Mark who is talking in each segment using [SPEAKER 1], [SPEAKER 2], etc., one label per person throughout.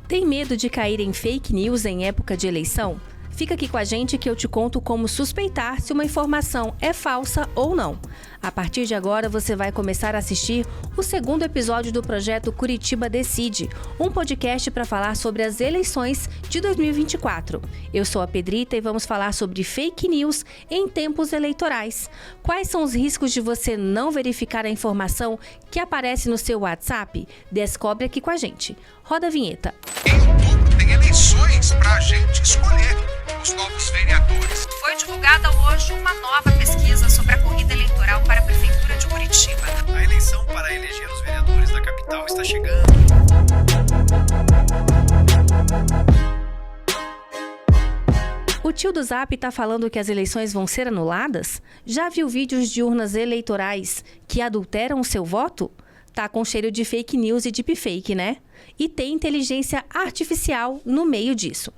[SPEAKER 1] Tem medo de cair em fake news em época de eleição? Fica aqui com a gente que eu te conto como suspeitar se uma informação é falsa ou não. A partir de agora, você vai começar a assistir o segundo episódio do projeto Curitiba Decide, um podcast para falar sobre as eleições de 2024. Eu sou a Pedrita e vamos falar sobre fake news em tempos eleitorais. Quais são os riscos de você não verificar a informação que aparece no seu WhatsApp? Descobre aqui com a gente. Roda a vinheta.
[SPEAKER 2] Em outubro tem eleições para a gente escolher os novos vereadores.
[SPEAKER 3] Foi divulgada hoje uma nova pesquisa sobre a corrida eleitoral para a Prefeitura de Curitiba.
[SPEAKER 4] A eleição para eleger os vereadores da capital está chegando.
[SPEAKER 1] O tio do Zap tá falando que as eleições vão ser anuladas? Já viu vídeos de urnas eleitorais que adulteram o seu voto? Tá com cheiro de fake news e deepfake, né? E tem inteligência artificial no meio disso.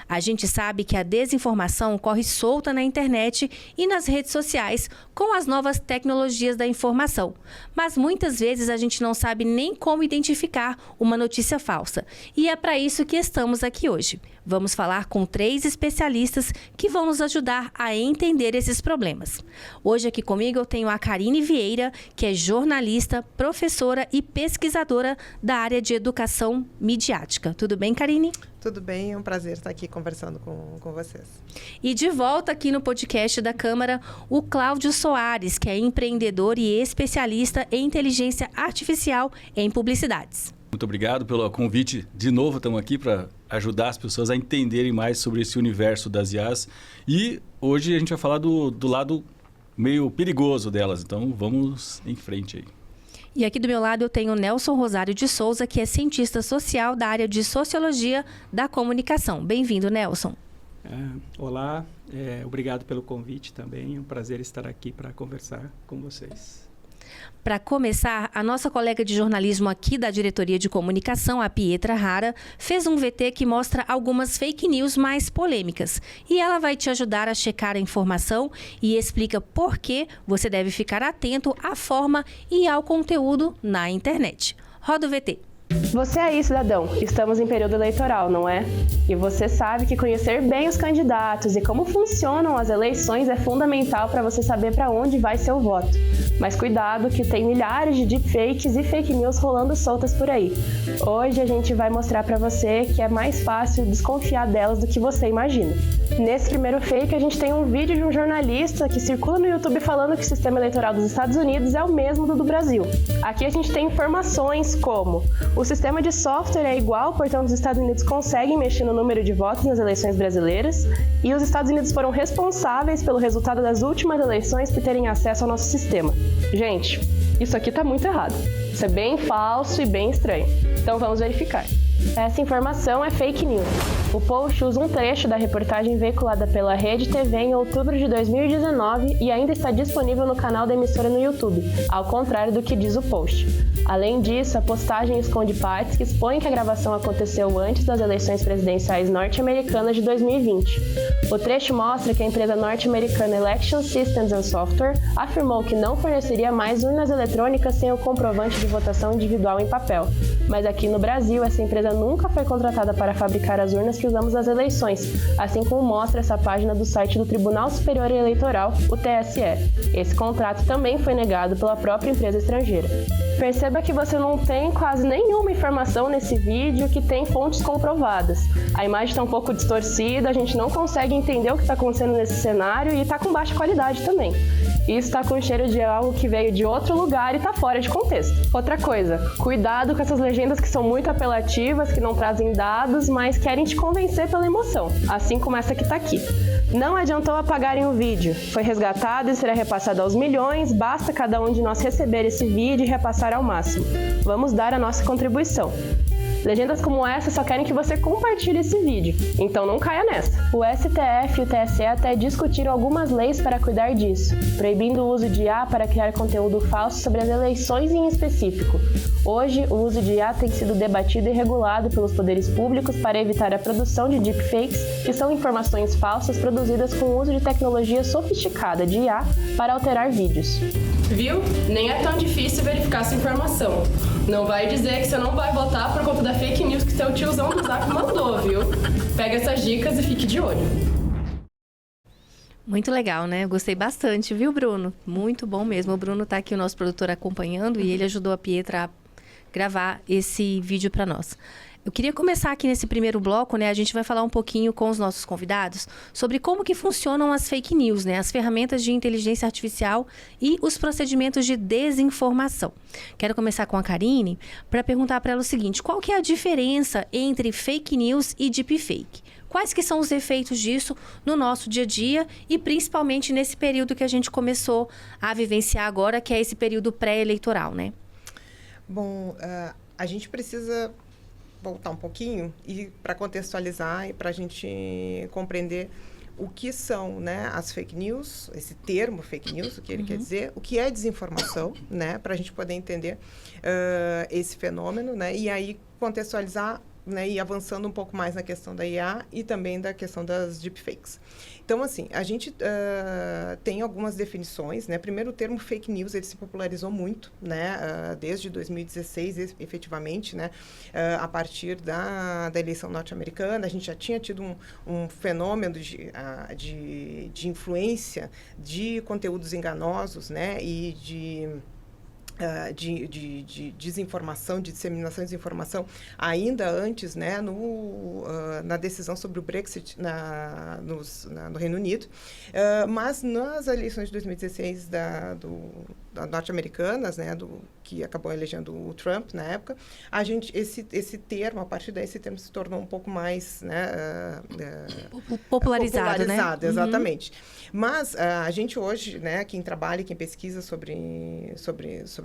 [SPEAKER 1] A gente sabe que a desinformação corre solta na internet e nas redes sociais com as novas tecnologias da informação. Mas muitas vezes a gente não sabe nem como identificar uma notícia falsa. E é para isso que estamos aqui hoje. Vamos falar com 3 especialistas que vão nos ajudar a entender esses problemas. Hoje aqui comigo eu tenho a Karine Vieira, que é jornalista, professora e pesquisadora da área de educação midiática. Tudo bem, Karine?
[SPEAKER 5] Tudo bem, é um prazer estar aqui conversando com vocês.
[SPEAKER 1] E de volta aqui no podcast da Câmara, o Cláudio Soares, que é empreendedor e especialista em inteligência artificial em publicidades.
[SPEAKER 6] Muito obrigado pelo convite. De novo, estamos aqui para ajudar as pessoas a entenderem mais sobre esse universo das IAs. E hoje a gente vai falar do lado meio perigoso delas. Então, vamos em frente aí.
[SPEAKER 1] E aqui do meu lado eu tenho o Nelson Rosário de Souza, que é cientista social da área de Sociologia da Comunicação. Bem-vindo, Nelson.
[SPEAKER 7] Olá, obrigado pelo convite também. É um prazer estar aqui para conversar com vocês.
[SPEAKER 1] Para começar, a nossa colega de jornalismo aqui da Diretoria de Comunicação, a Pietra Rara, fez um VT que mostra algumas fake news mais polêmicas. E ela vai te ajudar a checar a informação e explica por que você deve ficar atento à forma e ao conteúdo na internet. Roda o VT.
[SPEAKER 8] Você aí, cidadão, estamos em período eleitoral, não é? E você sabe que conhecer bem os candidatos e como funcionam as eleições é fundamental para você saber para onde vai seu voto. Mas cuidado que tem milhares de deepfakes e fake news rolando soltas por aí. Hoje a gente vai mostrar para você que é mais fácil desconfiar delas do que você imagina. Nesse primeiro fake a gente tem um vídeo de um jornalista que circula no YouTube falando que o sistema eleitoral dos Estados Unidos é o mesmo do Brasil. Aqui a gente tem informações como: o sistema de software é igual, portanto os Estados Unidos conseguem mexer no número de votos nas eleições brasileiras, e os Estados Unidos foram responsáveis pelo resultado das últimas eleições por terem acesso ao nosso sistema. Gente, isso aqui tá muito errado. Isso é bem falso e bem estranho. Então vamos verificar. Essa informação é fake news. O post usa um trecho da reportagem veiculada pela Rede TV em outubro de 2019 e ainda está disponível no canal da emissora no YouTube, ao contrário do que diz o post. Além disso, a postagem esconde partes que expõem que a gravação aconteceu antes das eleições presidenciais norte-americanas de 2020. O trecho mostra que a empresa norte-americana Election Systems and Software afirmou que não forneceria mais urnas eletrônicas sem o comprovante de votação individual em papel. Mas aqui no Brasil, essa empresa nunca foi contratada para fabricar as urnas que usamos nas eleições, assim como mostra essa página do site do Tribunal Superior Eleitoral, o TSE. Esse contrato também foi negado pela própria empresa estrangeira. Perceba que você não tem quase nenhuma informação nesse vídeo que tem fontes comprovadas. A imagem está um pouco distorcida, a gente não consegue entender o que está acontecendo nesse cenário e está com baixa qualidade também. Isso está com cheiro de algo que veio de outro lugar e está fora de contexto. Outra coisa, cuidado com essas legendas que são muito apelativas, que não trazem dados, mas querem te convencer pela emoção, assim como essa que está aqui. Não adiantou apagarem o vídeo, foi resgatado e será repassado aos milhões, basta cada um de nós receber esse vídeo e repassar ao máximo. Vamos dar a nossa contribuição. Legendas como essa só querem que você compartilhe esse vídeo, então não caia nessa. O STF e o TSE até discutiram algumas leis para cuidar disso, proibindo o uso de IA para criar conteúdo falso sobre as eleições em específico. Hoje, o uso de IA tem sido debatido e regulado pelos poderes públicos para evitar a produção de deepfakes, que são informações falsas produzidas com o uso de tecnologia sofisticada de IA para alterar vídeos. Viu? Nem é tão difícil verificar essa informação. Não vai dizer que você não vai votar por conta da fake news que seu tiozão do Zap mandou, viu? Pega essas dicas e fique de olho.
[SPEAKER 1] Muito legal, né? Eu gostei bastante, viu, Bruno? Muito bom mesmo. O Bruno tá aqui, o nosso produtor, acompanhando, e ele ajudou a Pietra a gravar esse vídeo para nós. Eu queria começar aqui nesse primeiro bloco, né? A gente vai falar um pouquinho com os nossos convidados sobre como que funcionam as fake news, né? As ferramentas de inteligência artificial e os procedimentos de desinformação. Quero começar com a Karine para perguntar para ela o seguinte: qual que é a diferença entre fake news e deepfake? Quais que são os efeitos disso no nosso dia a dia e principalmente nesse período que a gente começou a vivenciar agora, que é esse período pré-eleitoral, né?
[SPEAKER 5] Bom, a gente precisa voltar um pouquinho e para contextualizar e para a gente compreender o que são, né, as fake news, esse termo fake news, o que ele quer dizer, o que é desinformação, né, para a gente poder entender esse fenômeno, né, e aí contextualizar, né, e avançando um pouco mais na questão da IA e também da questão das deepfakes. Então, assim, a gente tem algumas definições, né? Primeiro, o termo fake news, ele se popularizou muito, né? Desde 2016, efetivamente, né? A partir da eleição norte-americana, a gente já tinha tido um fenômeno de influência de conteúdos enganosos, né? E de desinformação, de disseminação de desinformação, ainda antes, né, na decisão sobre o Brexit no Reino Unido. Mas nas eleições de 2016 norte-americanas, né, que acabou elegendo o Trump na época, esse termo, a partir daí, esse termo se tornou um pouco mais, né,
[SPEAKER 1] popularizado, né?
[SPEAKER 5] Exatamente. Mas a gente hoje, né, quem trabalha, quem pesquisa sobre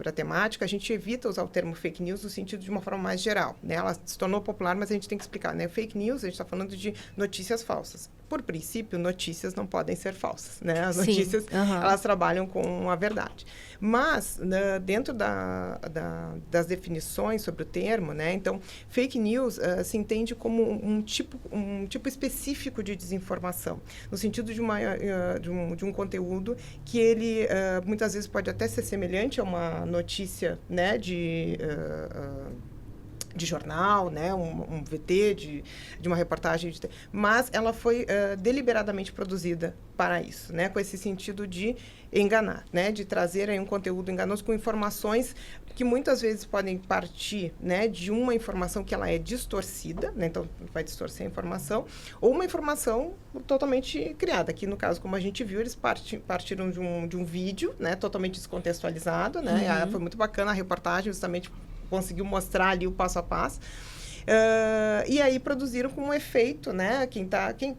[SPEAKER 5] a temática, a gente evita usar o termo fake news no sentido de uma forma mais geral, né? Ela se tornou popular, mas a gente tem que explicar, né? Fake news, a gente está falando de notícias falsas. Por princípio, notícias não podem ser falsas, né? As notícias, elas trabalham com a verdade. Mas, dentro das definições sobre o termo, né? Então, fake news se entende como um tipo específico de desinformação, no sentido de um conteúdo que ele, muitas vezes, pode até ser semelhante a uma notícia, né? De jornal, né, um VT, de uma reportagem, mas ela foi deliberadamente produzida para isso, né, com esse sentido de enganar, né, de trazer aí um conteúdo enganoso com informações que muitas vezes podem partir, né, de uma informação que ela é distorcida, né, então vai distorcer a informação, ou uma informação totalmente criada. Aqui, no caso, como a gente viu, eles partiram de um vídeo, né, totalmente descontextualizado, né, foi muito bacana a reportagem, justamente conseguiu mostrar ali o passo a passo. E aí produziram com um efeito, né?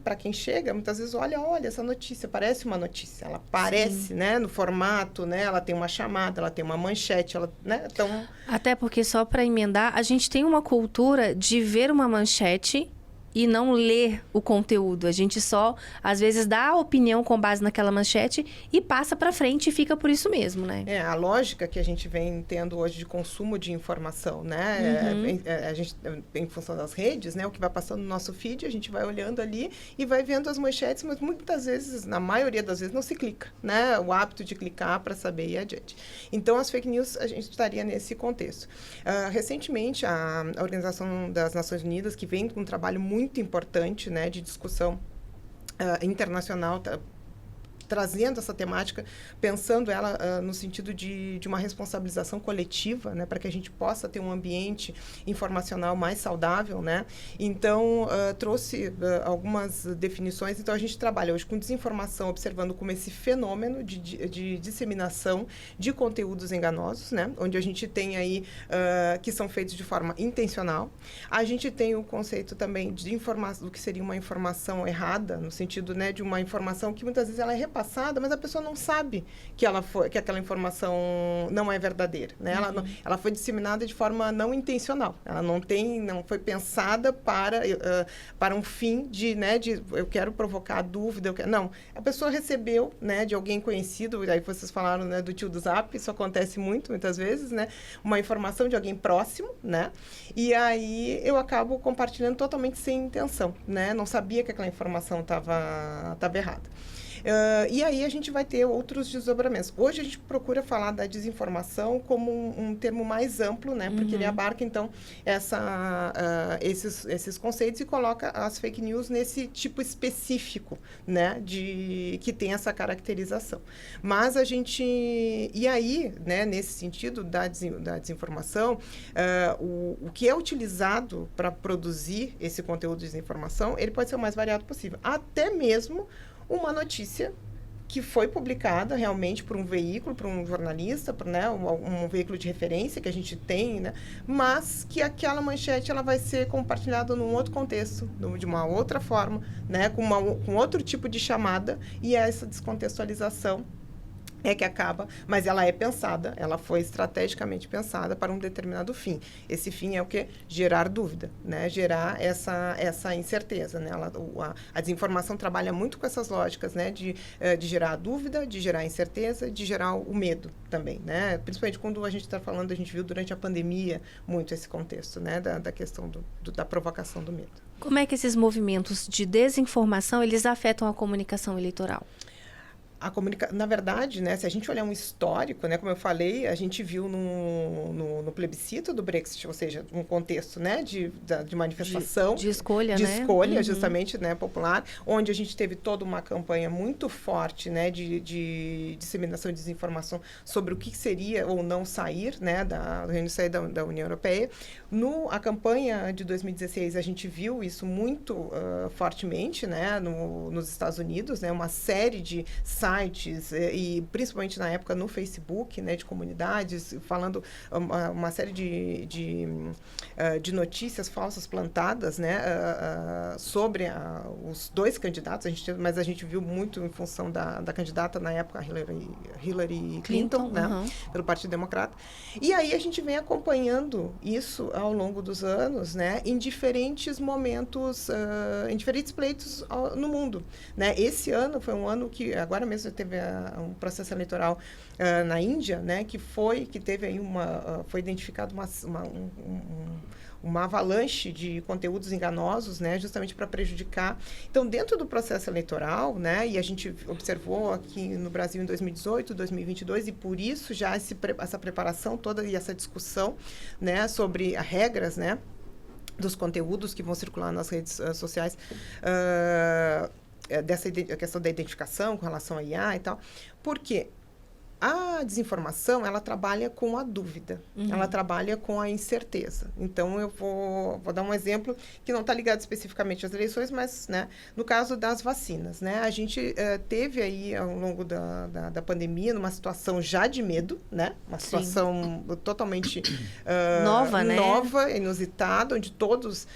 [SPEAKER 5] Para quem chega, muitas vezes olha, essa notícia, parece uma notícia. Ela parece, né? No formato, né? Ela tem uma chamada, ela tem uma manchete, né? Então...
[SPEAKER 1] Até porque, só para emendar, a gente tem uma cultura de ver uma manchete e não ler o conteúdo. A gente só, às vezes, dá a opinião com base naquela manchete e passa para frente e fica por isso mesmo, né?
[SPEAKER 5] A lógica que a gente vem tendo hoje de consumo de informação, né? A gente, em função das redes, né? O que vai passando no nosso feed, a gente vai olhando ali e vai vendo as manchetes, mas muitas vezes, na maioria das vezes, não se clica, né? O hábito de clicar para saber ir adiante. Então, as fake news, a gente estaria nesse contexto. Recentemente, a Organização das Nações Unidas, que vem com um trabalho muito importante, né, de discussão internacional, trazendo essa temática, pensando ela no sentido de uma responsabilização coletiva, né, para que a gente possa ter um ambiente informacional mais saudável, né? Então, trouxe algumas definições. Então, a gente trabalha hoje com desinformação, observando como esse fenômeno de disseminação de conteúdos enganosos, né? Onde a gente tem aí que são feitos de forma intencional. A gente tem o conceito também de do que seria uma informação errada, no sentido, né, de uma informação que muitas vezes ela é repassada passada, mas a pessoa não sabe que aquela informação não é verdadeira, né? Ela foi disseminada de forma não intencional. Ela não foi pensada para um fim de eu quero provocar dúvida. Não, a pessoa recebeu, né, de alguém conhecido, aí vocês falaram, né, do tio do Zap, isso acontece muitas vezes, né? Uma informação de alguém próximo, né? E aí eu acabo compartilhando totalmente sem intenção, né? Não sabia que aquela informação estava errada. E aí a gente vai ter outros desdobramentos. Hoje a gente procura falar da desinformação como um termo mais amplo, né? Porque ele abarca, então, esses conceitos e coloca as fake news nesse tipo específico, né? Que tem essa caracterização. Mas a gente... E aí, né? Nesse sentido da desinformação, o que é utilizado para produzir esse conteúdo de desinformação, ele pode ser o mais variado possível. Até mesmo uma notícia que foi publicada realmente por um veículo, por um jornalista, né, um veículo de referência que a gente tem, né, mas que aquela manchete ela vai ser compartilhada num outro contexto, de uma outra forma, né, com outro tipo de chamada, e essa descontextualização é que acaba, mas ela é pensada, ela foi estrategicamente pensada para um determinado fim. Esse fim é o quê? Gerar dúvida, né? Gerar essa incerteza, né? A desinformação trabalha muito com essas lógicas, né? De gerar dúvida, de gerar incerteza, de gerar o medo também, né? Principalmente quando a gente está falando, a gente viu durante a pandemia muito esse contexto, né? Da questão da provocação do medo.
[SPEAKER 1] Como é que esses movimentos de desinformação, eles afetam a comunicação eleitoral?
[SPEAKER 5] Na verdade, né, se a gente olhar um histórico, né, como eu falei, a gente viu no plebiscito do Brexit, ou seja, um contexto, né, de manifestação.
[SPEAKER 1] De escolha,
[SPEAKER 5] de
[SPEAKER 1] né?
[SPEAKER 5] escolha, justamente, né, popular, onde a gente teve toda uma campanha muito forte, né, de disseminação de desinformação sobre o que seria ou não sair, né, do Reino sair da União Europeia. A campanha de 2016, a gente viu isso muito fortemente, né, nos Estados Unidos, né, uma série de sites e principalmente na época no Facebook, né, de comunidades, falando uma série de notícias falsas plantadas, né, sobre os dois candidatos, mas a gente viu muito em função da candidata na época, Hillary Clinton, né, pelo Partido Democrata. E aí a gente vem acompanhando isso ao longo dos anos, né, em diferentes momentos, em diferentes pleitos no mundo, né. Esse ano foi um ano que agora mesmo teve um processo eleitoral na Índia, né, que teve aí foi identificado uma avalanche de conteúdos enganosos, né, justamente para prejudicar. Então, dentro do processo eleitoral, né, e a gente observou aqui no Brasil em 2018, 2022, e por isso já essa preparação toda e essa discussão, né, sobre as regras, né, dos conteúdos que vão circular nas redes sociais, a questão da identificação com relação à IA e tal, porque a desinformação, ela trabalha com a dúvida, ela trabalha com a incerteza. Então, eu vou dar um exemplo que não está ligado especificamente às eleições, mas, né, no caso das vacinas, né, a gente teve aí, ao longo da pandemia, numa situação já de medo, né, uma situação totalmente
[SPEAKER 1] nova, né?
[SPEAKER 5] Nova, inusitada, onde todos...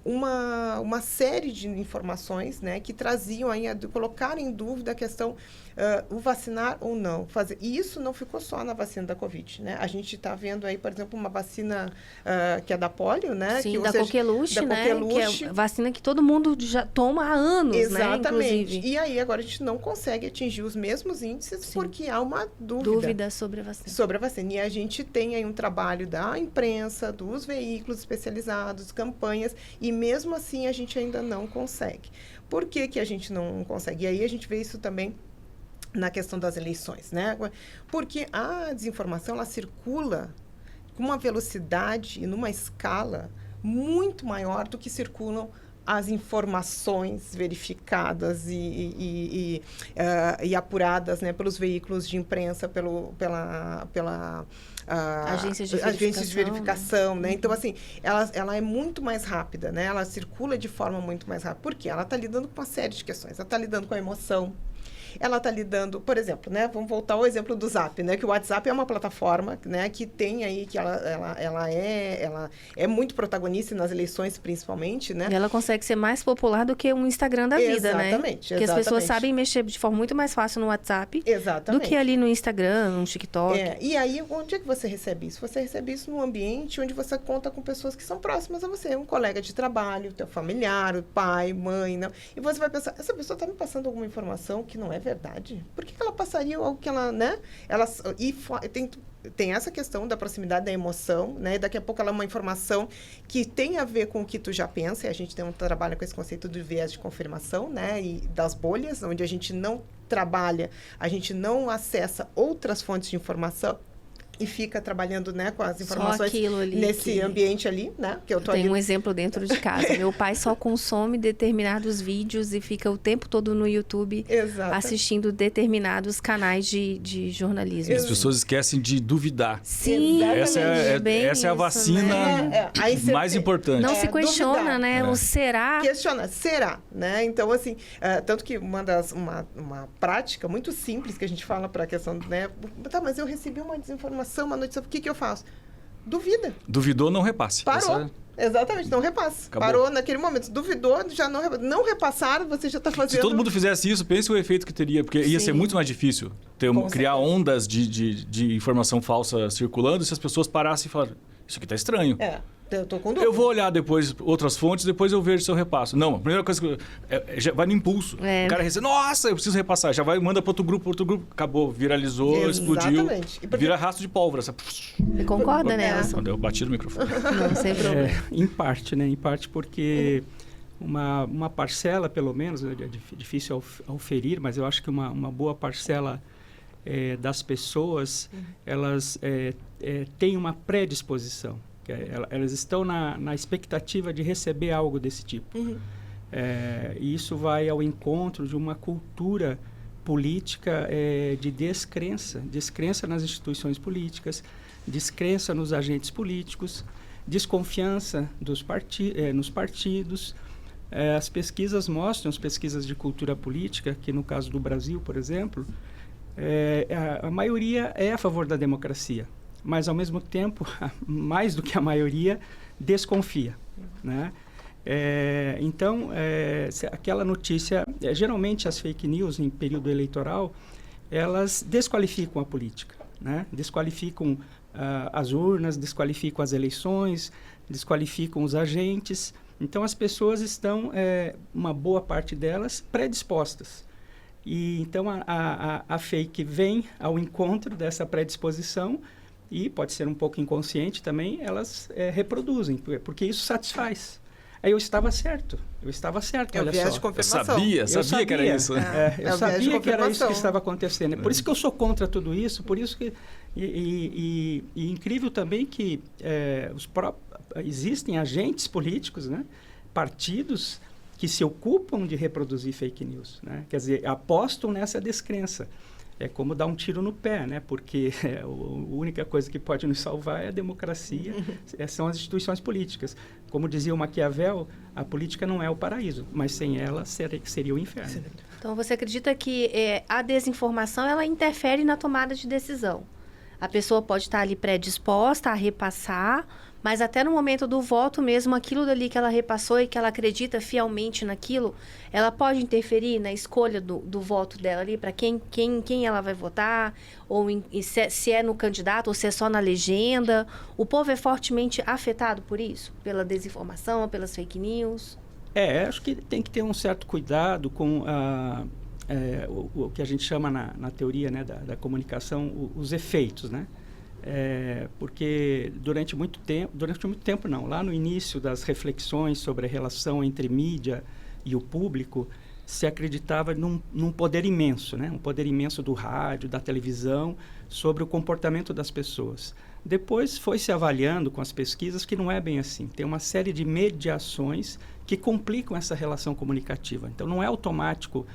[SPEAKER 5] uma série de informações, né, que traziam aí colocar em dúvida a questão o vacinar ou não fazer. E isso não ficou só na vacina da Covid, né? A gente está vendo aí, por exemplo, uma vacina que é da polio, né?
[SPEAKER 1] Sim, da coqueluche, né? Que é vacina que todo mundo já toma há anos,
[SPEAKER 5] exatamente, né?
[SPEAKER 1] Inclusive.
[SPEAKER 5] E aí agora a gente não consegue atingir os mesmos índices porque há uma dúvida
[SPEAKER 1] sobre a vacina.
[SPEAKER 5] Sobre a vacina. E a gente tem aí um trabalho da imprensa, dos veículos especializados, campanhas, e mesmo assim a gente ainda não consegue. Por que a gente não consegue? E aí a gente vê isso também na questão das eleições, né? Porque a desinformação, ela circula com uma velocidade e numa escala muito maior do que circulam as informações verificadas e apuradas, né, pelos veículos de imprensa, pela agências de verificação, né? Então, assim, ela é muito mais rápida, né? Ela circula de forma muito mais rápida. Por quê? Ela está lidando com uma série de questões. Ela está lidando com a emoção, Ela está lidando, por exemplo, né? Vamos voltar ao exemplo do Zap, né? Que o WhatsApp é uma plataforma, né? Que tem aí, que ela é muito protagonista nas eleições, principalmente, né?
[SPEAKER 1] E ela consegue ser mais popular do que um Instagram da vida, né?
[SPEAKER 5] Exatamente.
[SPEAKER 1] Porque as pessoas sabem mexer de forma muito mais fácil no WhatsApp do que ali no Instagram, no TikTok.
[SPEAKER 5] E aí, onde é que você recebe isso? Você recebe isso num ambiente onde você conta com pessoas que são próximas a você, um colega de trabalho, teu familiar, o pai, mãe, não. E você vai pensar, essa pessoa está me passando alguma informação que não é verdade? Por que ela passaria algo que ela, né? Tem essa questão da proximidade da emoção, né? Daqui a pouco ela é uma informação que tem a ver com o que tu já pensa, e a gente trabalha com esse conceito do viés de confirmação, né? E das bolhas, onde a gente não trabalha, a gente não acessa outras fontes de informação e fica trabalhando, né, com as informações nesse ambiente ali, né? Que eu tô
[SPEAKER 1] Tem
[SPEAKER 5] ali.
[SPEAKER 1] um exemplo dentro de casa. Meu pai só consome determinados vídeos e fica o tempo todo no YouTube assistindo determinados canais de jornalismo.
[SPEAKER 6] As pessoas esquecem de duvidar.
[SPEAKER 1] Sim,
[SPEAKER 6] essa é a vacina mais importante.
[SPEAKER 1] Não se questiona,
[SPEAKER 5] duvidar,
[SPEAKER 1] né? O será.
[SPEAKER 5] Questiona, será, né? Então, assim, tanto que uma prática muito simples que a gente fala para a questão, né? Tá, mas eu recebi uma desinformação, uma notícia, o que eu faço? Duvida.
[SPEAKER 6] Duvidou, não repasse.
[SPEAKER 5] Parou. Exatamente, não repasse.
[SPEAKER 6] Acabou.
[SPEAKER 5] Parou naquele momento. Duvidou, já não repassar, você já está fazendo...
[SPEAKER 6] Se todo mundo fizesse isso, pense o efeito que teria, porque ia ser muito mais difícil criar ondas de informação falsa circulando se as pessoas parassem e falassem, isso aqui está estranho.
[SPEAKER 5] Eu tô com dúvida.
[SPEAKER 6] Eu vou olhar depois outras fontes, depois eu vejo se eu repasso. Não, a primeira coisa que já vai no impulso. O cara recebe, nossa, eu preciso repassar. Já vai, manda para outro grupo, acabou, viralizou, explodiu. Vira rastro de pólvora.
[SPEAKER 1] Você concorda, Nelson?
[SPEAKER 6] Quando eu bati no microfone.
[SPEAKER 1] Não, sem problema.
[SPEAKER 7] Em parte, né? Em parte porque uma parcela, pelo menos, é difícil auferir, mas eu acho que uma boa parcela das pessoas, elas têm uma predisposição. Elas estão na expectativa de receber algo desse tipo. E isso vai ao encontro de uma cultura política de descrença nas instituições políticas, descrença nos agentes políticos, desconfiança nos partidos. As pesquisas mostram, as pesquisas de cultura política, que no caso do Brasil, por exemplo, a maioria é a favor da democracia. Mas, ao mesmo tempo, mais do que a maioria, desconfia, né? Então, aquela notícia... geralmente, as fake news, em período eleitoral, elas desqualificam a política, né? Desqualificam as urnas, desqualificam as eleições, desqualificam os agentes. Então, as pessoas estão, uma boa parte delas, predispostas. E, então, a fake vem ao encontro dessa predisposição. E pode ser um pouco inconsciente também, elas reproduzem, porque isso satisfaz. Aí eu estava certo, olha só.
[SPEAKER 5] Viés de confirmação.
[SPEAKER 6] Eu sabia que era isso.
[SPEAKER 7] Eu sabia que era isso que estava acontecendo. Por isso que eu sou contra tudo isso, por isso que... E incrível também que existem agentes políticos, né, partidos que se ocupam de reproduzir fake news, né? Quer dizer, apostam nessa descrença. É como dar um tiro no pé, né? Porque a única coisa que pode nos salvar é a democracia, são as instituições políticas. Como dizia o Maquiavel, a política não é o paraíso, mas sem ela seria o inferno.
[SPEAKER 1] Então, você acredita que a desinformação ela interfere na tomada de decisão? A pessoa pode estar ali predisposta a repassar, mas até no momento do voto mesmo, aquilo dali que ela repassou e que ela acredita fielmente naquilo, ela pode interferir na escolha do voto dela ali, para quem ela vai votar, ou se é no candidato, ou se é só na legenda. O povo é fortemente afetado por isso? Pela desinformação, pelas fake news?
[SPEAKER 7] Acho que tem que ter um certo cuidado com o que a gente chama na teoria, né, da comunicação, os efeitos, né? Porque durante muito tempo não, lá no início das reflexões sobre a relação entre mídia e o público, se acreditava num poder imenso, né? Um poder imenso do rádio, da televisão, sobre o comportamento das pessoas. Depois foi se avaliando com as pesquisas que não é bem assim. Tem uma série de mediações que complicam essa relação comunicativa. Então não é automático.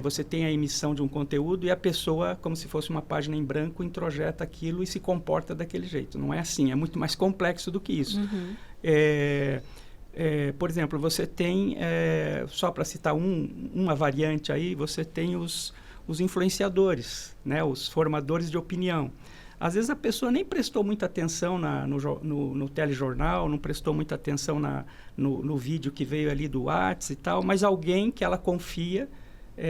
[SPEAKER 7] Você tem a emissão de um conteúdo e a pessoa, como se fosse uma página em branco, introjeta aquilo e se comporta daquele jeito. Não é assim, é muito mais complexo do que isso. Por exemplo, você tem, só para citar uma variante aí, você tem os os influenciadores, né? Os formadores de opinião. Às vezes a pessoa nem prestou muita atenção no telejornal, não prestou muita atenção no vídeo que veio ali do WhatsApp e tal, mas alguém que ela confia,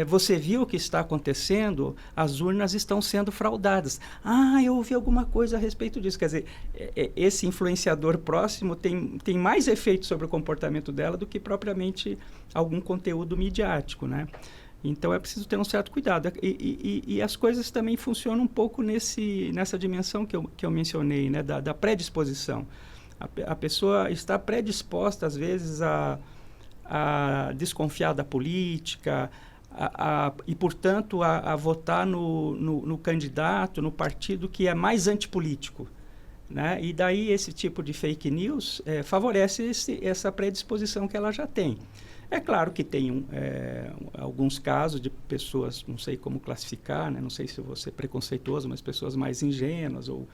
[SPEAKER 7] você viu o que está acontecendo? As urnas estão sendo fraudadas. Ah, eu ouvi alguma coisa a respeito disso. Quer dizer, esse influenciador próximo tem mais efeito sobre o comportamento dela do que propriamente algum conteúdo midiático, né? Então, é preciso ter um certo cuidado. E as coisas também funcionam um pouco nessa dimensão que eu mencionei, né? Da predisposição. A pessoa está predisposta, às vezes, a desconfiar da política e, portanto, a votar no candidato, no partido que é mais antipolítico, né? E daí esse tipo de fake news favorece essa predisposição que ela já tem. É claro que tem alguns casos de pessoas, não sei como classificar, né? Não sei se eu vou ser preconceituoso, mas pessoas mais ingênuas, ou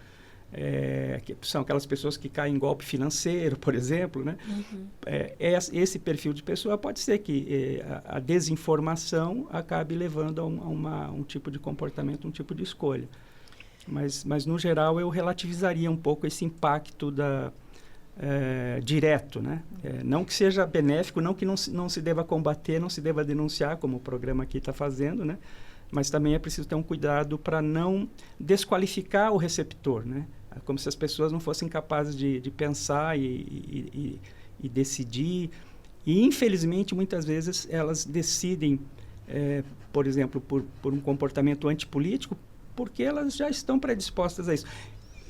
[SPEAKER 7] que são aquelas pessoas que caem em golpe financeiro, por exemplo, né? Uhum. Esse perfil de pessoa pode ser que a desinformação acabe levando a um tipo de comportamento, um tipo de escolha. Mas no geral, eu relativizaria um pouco esse impacto direto, né? Não que seja benéfico, não que não se deva combater, não se deva denunciar, como o programa aqui está fazendo, né? Mas também é preciso ter um cuidado para não desqualificar o receptor, né? Como se as pessoas não fossem capazes de pensar e decidir. E, infelizmente, muitas vezes elas decidem, por exemplo, por um comportamento antipolítico, porque elas já estão predispostas a isso.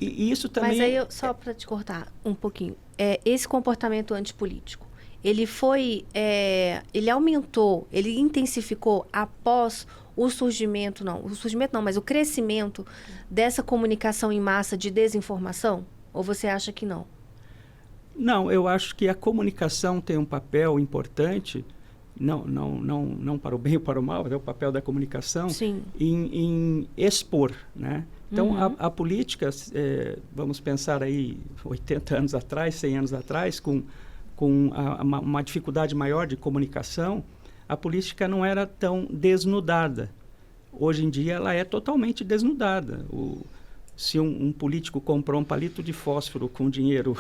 [SPEAKER 7] E isso também...
[SPEAKER 1] Mas aí, só para te cortar um pouquinho, esse comportamento antipolítico, ele aumentou, ele intensificou após mas o crescimento dessa comunicação em massa de desinformação? Ou você acha que não?
[SPEAKER 7] Não, eu acho que a comunicação tem um papel importante, não para o bem ou para o mal, é o papel da comunicação, em expor, né? Então, a política, vamos pensar aí 80 anos atrás, 100 anos atrás, com uma dificuldade maior de comunicação, a política não era tão desnudada. Hoje em dia, ela é totalmente desnudada. Se um político comprou um palito de fósforo com dinheiro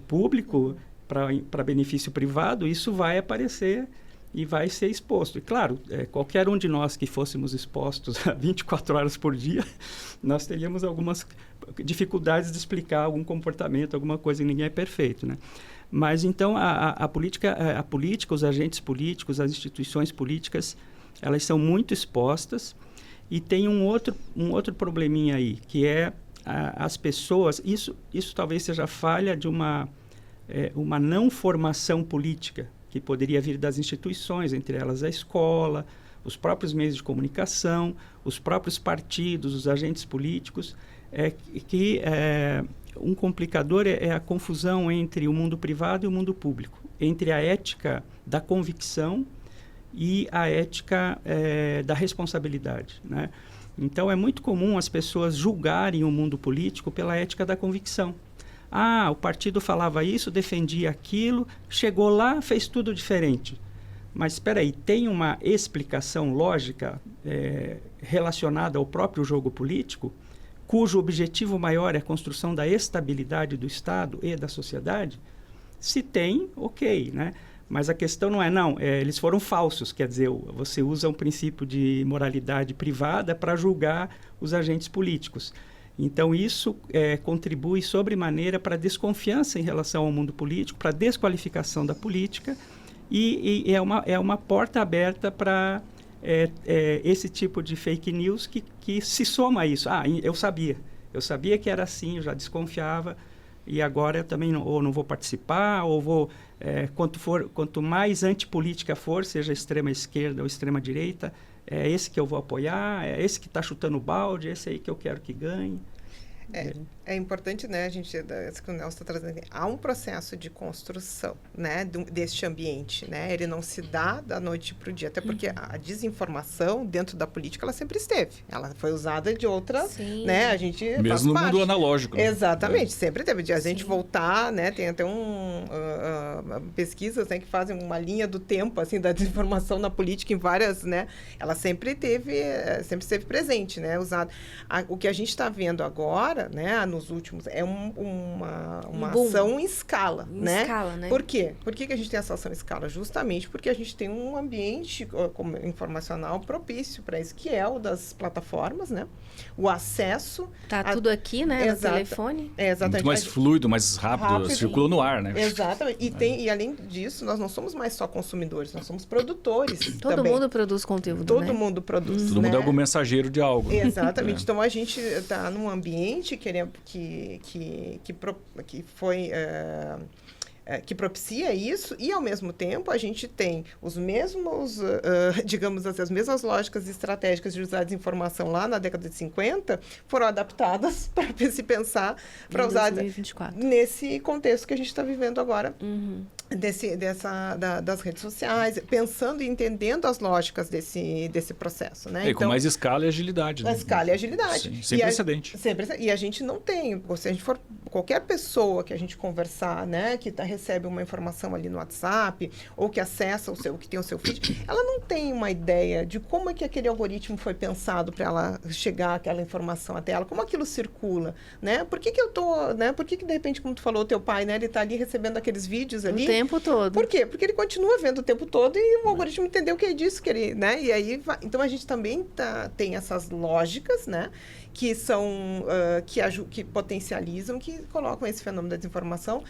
[SPEAKER 7] público para benefício privado, isso vai aparecer e vai ser exposto. E, claro, qualquer um de nós que fôssemos expostos 24 horas por dia, nós teríamos algumas dificuldades de explicar algum comportamento, alguma coisa, e ninguém é perfeito, né? Mas, então, a política, os agentes políticos, as instituições políticas, elas são muito expostas. E tem um outro probleminha aí, que é as pessoas... Isso talvez seja falha de uma não formação política, que poderia vir das instituições, entre elas a escola, os próprios meios de comunicação, os próprios partidos, os agentes políticos, um complicador é a confusão entre o mundo privado e o mundo público, entre a ética da convicção e a ética da responsabilidade, né? Então, é muito comum as pessoas julgarem o mundo político pela ética da convicção. O partido falava isso, defendia aquilo, chegou lá, fez tudo diferente. Mas, espera aí, tem uma explicação lógica relacionada ao próprio jogo político, cujo objetivo maior é a construção da estabilidade do Estado e da sociedade? Se tem, ok, né? Mas a questão não eles foram falsos, quer dizer, você usa um princípio de moralidade privada para julgar os agentes políticos. Então, isso contribui sobremaneira para a desconfiança em relação ao mundo político, para a desqualificação da política, e é uma porta aberta para esse tipo de fake news que se soma a isso. Eu sabia que era assim, eu já desconfiava, e agora eu também não vou participar, ou vou... quanto mais antipolítica for, seja extrema esquerda ou extrema direita, é esse que eu vou apoiar, é esse que está chutando o balde, é esse aí que eu quero que ganhe.
[SPEAKER 5] É importante, né, a gente, isso que o Nelson está trazendo, há um processo de construção, né, deste ambiente, né, ele não se dá da noite para o dia, até porque a desinformação dentro da política, ela sempre esteve, ela foi usada de outras, né, a gente
[SPEAKER 6] mesmo no mundo analógico. Né?
[SPEAKER 5] Exatamente, sempre teve, a gente voltar, né, tem até pesquisas, né, que fazem uma linha do tempo, assim, da desinformação na política em várias, né, ela sempre esteve presente, né, usada. O que a gente está vendo agora, né, nos últimos, é uma ação em escala, né?
[SPEAKER 1] Escala, né?
[SPEAKER 5] Por quê? Por que a gente tem essa ação em escala? Justamente porque a gente tem um ambiente informacional propício para isso, que é o das plataformas, né? O acesso...
[SPEAKER 1] Tudo aqui, né? No telefone.
[SPEAKER 5] Exatamente.
[SPEAKER 6] Muito mais fluido, mais rápido, circula no ar, né?
[SPEAKER 5] Exatamente. E além disso, nós não somos mais só consumidores, nós somos produtores
[SPEAKER 1] Todo
[SPEAKER 5] também.
[SPEAKER 1] mundo produz conteúdo,
[SPEAKER 5] Todo mundo produz,
[SPEAKER 6] Todo mundo é algum mensageiro de algo.
[SPEAKER 5] Exatamente. Então, a gente está num ambiente que propicia isso, e ao mesmo tempo a gente tem os mesmos, digamos assim, as mesmas lógicas estratégicas de usar a desinformação lá na década de 50 foram adaptadas para se pensar, para usar
[SPEAKER 1] 2024.
[SPEAKER 5] Nesse contexto que a gente está vivendo agora. Das redes sociais, pensando e entendendo as lógicas desse processo, né?
[SPEAKER 6] E com mais escala e agilidade. Né?
[SPEAKER 5] Escala e agilidade.
[SPEAKER 6] Sim, sem precedente.
[SPEAKER 5] E a gente não tem, se a gente for, qualquer pessoa que a gente conversar, né, que recebe uma informação ali no WhatsApp, ou que acessa que tem o seu feed, ela não tem uma ideia de como é que aquele algoritmo foi pensado para ela chegar aquela informação até ela, como aquilo circula, né? Por que eu tô, né? Por que de repente, como tu falou, teu pai, né, ele tá ali recebendo aqueles vídeos ali,
[SPEAKER 1] o tempo todo.
[SPEAKER 5] Por quê? Porque ele continua vendo o tempo todo e o algoritmo entendeu o que é disso que ele, né? E aí então a gente também tem essas lógicas, né? Que são que potencializam, que colocam esse fenômeno da desinformação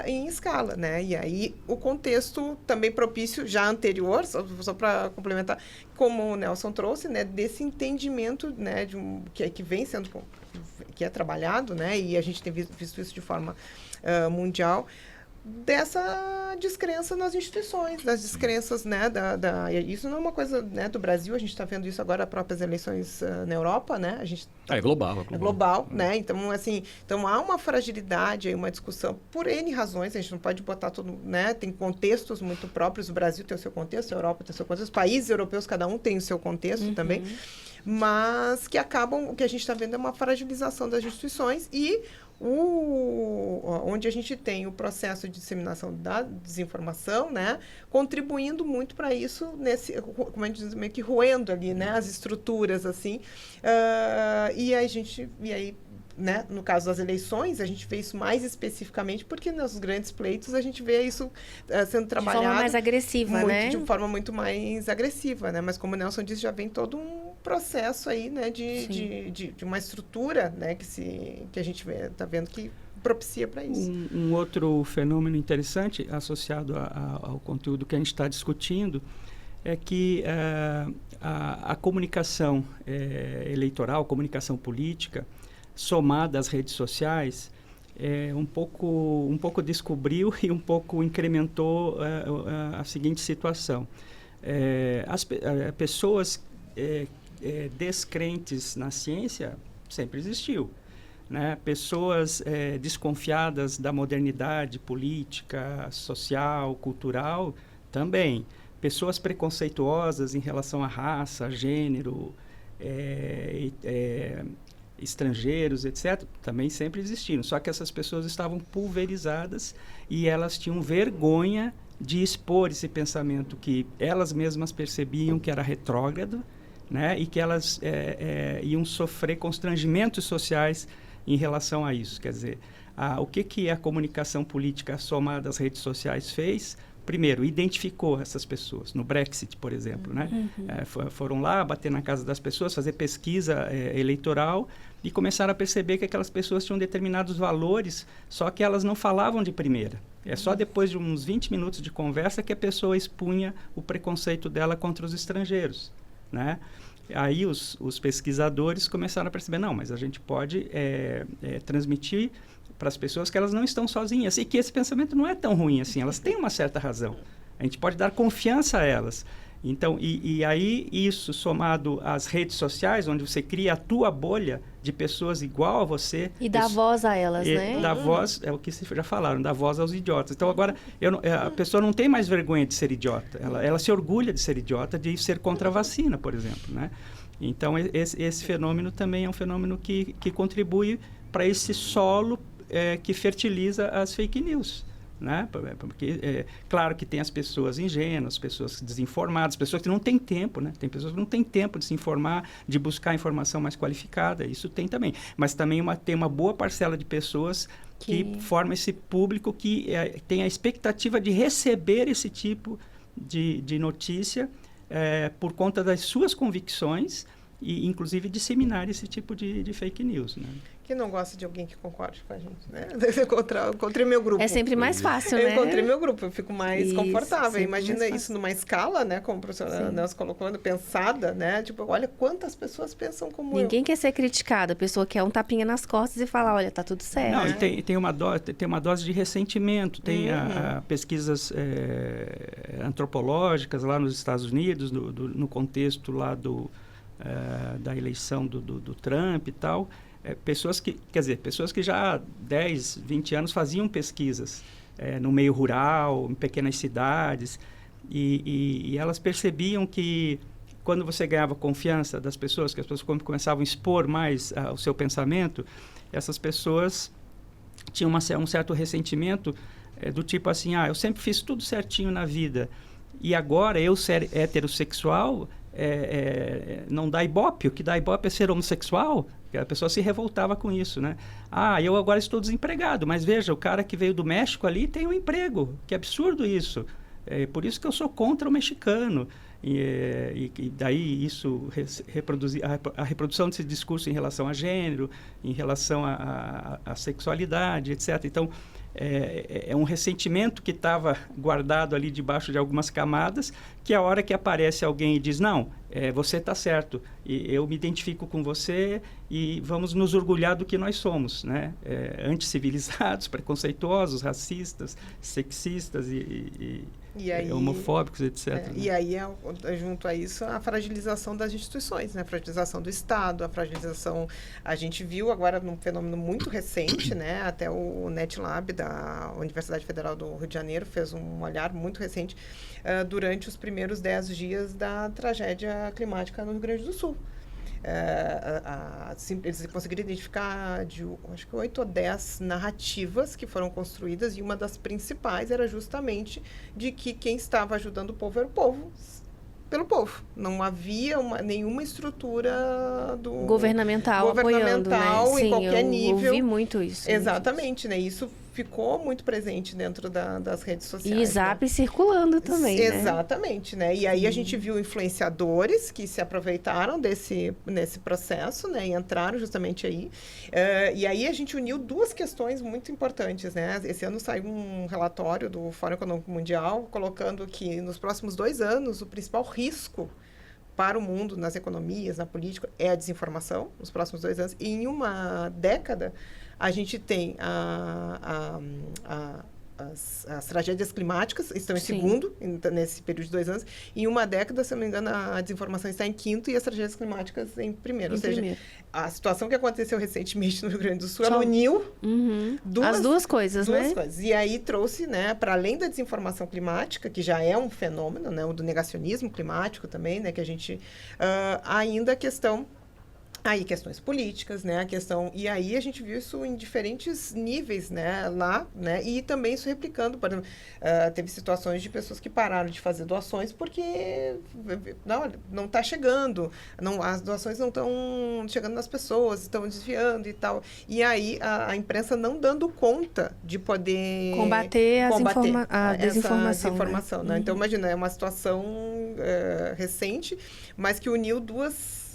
[SPEAKER 5] em escala, né? E aí o contexto também propício já anterior, só para complementar, como o Nelson trouxe, né? Desse entendimento, né? Que vem sendo que é trabalhado, né? E a gente tem visto isso de forma mundial, dessa descrença nas instituições, das descrenças, né, isso não é uma coisa, né, do Brasil, a gente está vendo isso agora, as próprias eleições na Europa, né, a gente
[SPEAKER 6] é global.
[SPEAKER 5] É global, né, então, assim, há uma fragilidade aí, uma discussão por N razões, a gente não pode botar tudo, né, tem contextos muito próprios, o Brasil tem o seu contexto, a Europa tem o seu contexto, os países europeus, cada um tem o seu contexto também, mas que o que a gente está vendo é uma fragilização das instituições e onde a gente tem o processo de disseminação da desinformação, né, contribuindo muito para isso, como a gente diz, meio que roendo ali, né, as estruturas, assim, e aí, né, no caso das eleições, a gente vê isso mais especificamente porque nos grandes pleitos a gente vê isso sendo trabalhado...
[SPEAKER 1] De forma mais agressiva, né?
[SPEAKER 5] De forma muito mais agressiva, né? Mas como o Nelson disse, já vem todo um processo aí, né, de uma estrutura, né, que a gente está vendo que propicia para isso.
[SPEAKER 7] Um outro fenômeno interessante associado ao conteúdo que a gente está discutindo é que a comunicação eleitoral, comunicação política, somada às redes sociais, um pouco descobriu e um pouco incrementou a seguinte situação. As pessoas descrentes na ciência sempre existiu, né? Pessoas desconfiadas da modernidade política, social, cultural, também. Pessoas preconceituosas em relação à raça, gênero, estrangeiros, etc., também sempre existiram. Só que essas pessoas estavam pulverizadas e elas tinham vergonha de expor esse pensamento que elas mesmas percebiam que era retrógrado, né? E que elas iam sofrer constrangimentos sociais em relação a isso. Quer dizer, o que a comunicação política somada às redes sociais fez? Primeiro, identificou essas pessoas. No Brexit, por exemplo, né? Foram lá bater na casa das pessoas, fazer pesquisa eleitoral e começaram a perceber que aquelas pessoas tinham determinados valores, só que elas não falavam de primeira. É só depois de uns 20 minutos de conversa que a pessoa expunha o preconceito dela contra os estrangeiros, né? Aí os pesquisadores começaram a perceber, não, mas a gente pode transmitir para as pessoas que elas não estão sozinhas e que esse pensamento não é tão ruim assim, elas têm uma certa razão. A gente pode dar confiança a elas. Então, e aí isso somado às redes sociais, onde você cria a tua bolha de pessoas igual a você.
[SPEAKER 1] E dá voz a elas, né?
[SPEAKER 7] Dá voz, é o que vocês já falaram, dá voz aos idiotas. Então, agora, a pessoa não tem mais vergonha de ser idiota. Ela se orgulha de ser idiota, de ser contra a vacina, por exemplo, né? Então, esse fenômeno também é um fenômeno que contribui para esse solo que fertiliza as fake news. Né? Porque, claro que tem as pessoas ingênuas, pessoas desinformadas, pessoas que não têm tempo, né? Tem pessoas que não têm tempo de se informar, de buscar informação mais qualificada, isso tem também. Mas também tem uma boa parcela de pessoas que forma esse público que tem a expectativa de receber esse tipo de notícia por conta das suas convicções e, inclusive, disseminar esse tipo de fake news, né?
[SPEAKER 5] Que não gosta de alguém que concorde com a gente, né? Encontrei meu grupo.
[SPEAKER 1] É sempre mais fácil, né?
[SPEAKER 5] Eu encontrei meu grupo, eu fico mais confortável. Imagina
[SPEAKER 1] mais
[SPEAKER 5] isso numa escala, né? Como a professora Nelson colocou, pensada, né? Tipo, olha quantas pessoas pensam como
[SPEAKER 1] Ninguém quer ser criticado. A pessoa quer um tapinha nas costas e falar, olha, tá tudo certo.
[SPEAKER 7] Não, e tem uma dose de ressentimento. Tem pesquisas antropológicas lá nos Estados Unidos, no contexto lá da eleição do Trump e tal. Pessoas que já há 10, 20 anos faziam pesquisas no meio rural, em pequenas cidades, e elas percebiam que quando você ganhava confiança das pessoas, que as pessoas começavam a expor mais o seu pensamento, essas pessoas tinham um certo ressentimento do tipo assim, eu sempre fiz tudo certinho na vida, e agora eu ser heterossexual não dá ibope, o que dá ibope é ser homossexual. A pessoa se revoltava com isso, né? Eu agora estou desempregado, mas veja, o cara que veio do México ali tem um emprego, que absurdo isso. Por isso que eu sou contra o mexicano. E daí isso a reprodução desse discurso em relação a gênero, em relação à sexualidade, etc. Então, é um ressentimento que estava guardado ali debaixo de algumas camadas, que a hora que aparece alguém e diz, não, você está certo, e eu me identifico com você e vamos nos orgulhar do que nós somos, né? Anticivilizados, preconceituosos, racistas, sexistas e aí, homofóbicos, etc. Né?
[SPEAKER 5] E aí, junto a isso, a fragilização das instituições, né? A fragilização do Estado, a fragilização... A gente viu agora num fenômeno muito recente, né? Até o NetLab da Universidade Federal do Rio de Janeiro fez um olhar muito recente durante os primeiros 10 dias da tragédia climática no Rio Grande do Sul. Eles conseguiram identificar acho que 8 ou 10 narrativas que foram construídas, e uma das principais era justamente de que quem estava ajudando o povo era o povo, pelo povo. Não havia nenhuma estrutura
[SPEAKER 1] governamental apoiando, né?
[SPEAKER 5] Sim, em qualquer nível.
[SPEAKER 1] Eu ouvi muito isso.
[SPEAKER 5] Exatamente, né? Isso ficou muito presente dentro das redes sociais.
[SPEAKER 1] E Zap, né? Circulando também,
[SPEAKER 5] Exatamente, né? E aí a gente viu influenciadores que se aproveitaram nesse processo, né? E entraram justamente aí. E aí a gente uniu duas questões muito importantes, né? Esse ano saiu um relatório do Fórum Econômico Mundial colocando que nos próximos 2 anos o principal risco para o mundo, nas economias, na política, é a desinformação, nos próximos 2 anos. E em uma década, a gente tem as tragédias climáticas, estão em segundo, nesse período de 2 anos. Em uma década, se não me engano, a desinformação está em quinto e as tragédias climáticas em primeiro. Ou seja, a situação que aconteceu recentemente no Rio Grande do Sul, ela uniu
[SPEAKER 1] as duas coisas, né?
[SPEAKER 5] E aí trouxe, né, para além da desinformação climática, que já é um fenômeno, né, o do negacionismo climático também, né, que a gente... ainda a questão... questões políticas, né, e aí a gente viu isso em diferentes níveis, né, lá, né, e também isso replicando, por exemplo, teve situações de pessoas que pararam de fazer doações porque não está chegando, as doações não estão chegando nas pessoas, estão desviando e tal, e aí a imprensa não dando conta de poder
[SPEAKER 1] combater a desinformação,
[SPEAKER 5] né? Então, imagina, é uma situação recente, mas que uniu duas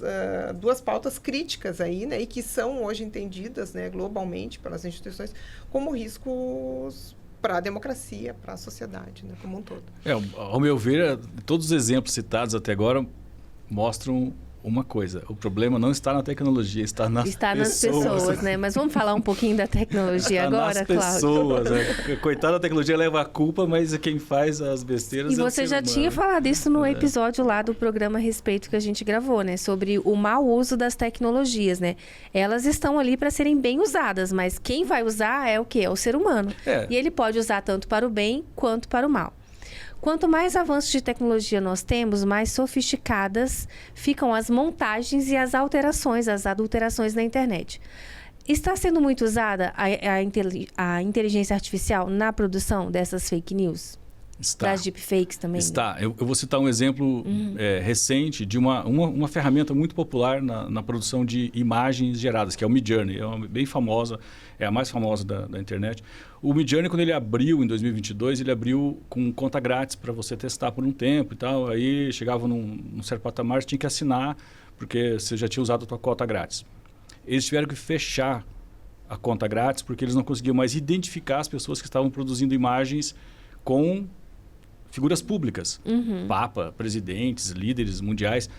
[SPEAKER 5] pautas críticas aí, né, e que são hoje entendidas, né, globalmente pelas instituições como riscos para a democracia, para a sociedade, né, como um todo.
[SPEAKER 6] Ao meu ver, todos os exemplos citados até agora mostram uma coisa, o problema não está na tecnologia, está nas
[SPEAKER 1] pessoas, né? Mas vamos falar um pouquinho da tecnologia agora, Cláudio?
[SPEAKER 6] Nas pessoas, né? Coitada da tecnologia leva a culpa, mas quem faz as besteiras
[SPEAKER 1] e você já tinha falado isso no episódio lá do programa a Respeito que a gente gravou, né? Sobre o mau uso das tecnologias, né? Elas estão ali para serem bem usadas, mas quem vai usar é o quê? É o ser humano. E ele pode usar tanto para o bem quanto para o mal. Quanto mais avanços de tecnologia nós temos, mais sofisticadas ficam as montagens e as alterações, as adulterações na internet. Está sendo muito usada a inteligência artificial na produção dessas fake news?
[SPEAKER 6] Está.
[SPEAKER 1] Das deepfakes também?
[SPEAKER 6] Está. Eu vou citar um exemplo recente de uma ferramenta muito popular na produção de imagens geradas, que é o Midjourney. É bem famosa, é a mais famosa da internet. O Midjourney, quando ele abriu em 2022, ele abriu com conta grátis para você testar por um tempo e tal. Aí chegava num certo patamar, você tinha que assinar, porque você já tinha usado a tua cota grátis. Eles tiveram que fechar a conta grátis, porque eles não conseguiam mais identificar as pessoas que estavam produzindo imagens com figuras públicas, papa, presidentes, líderes mundiais,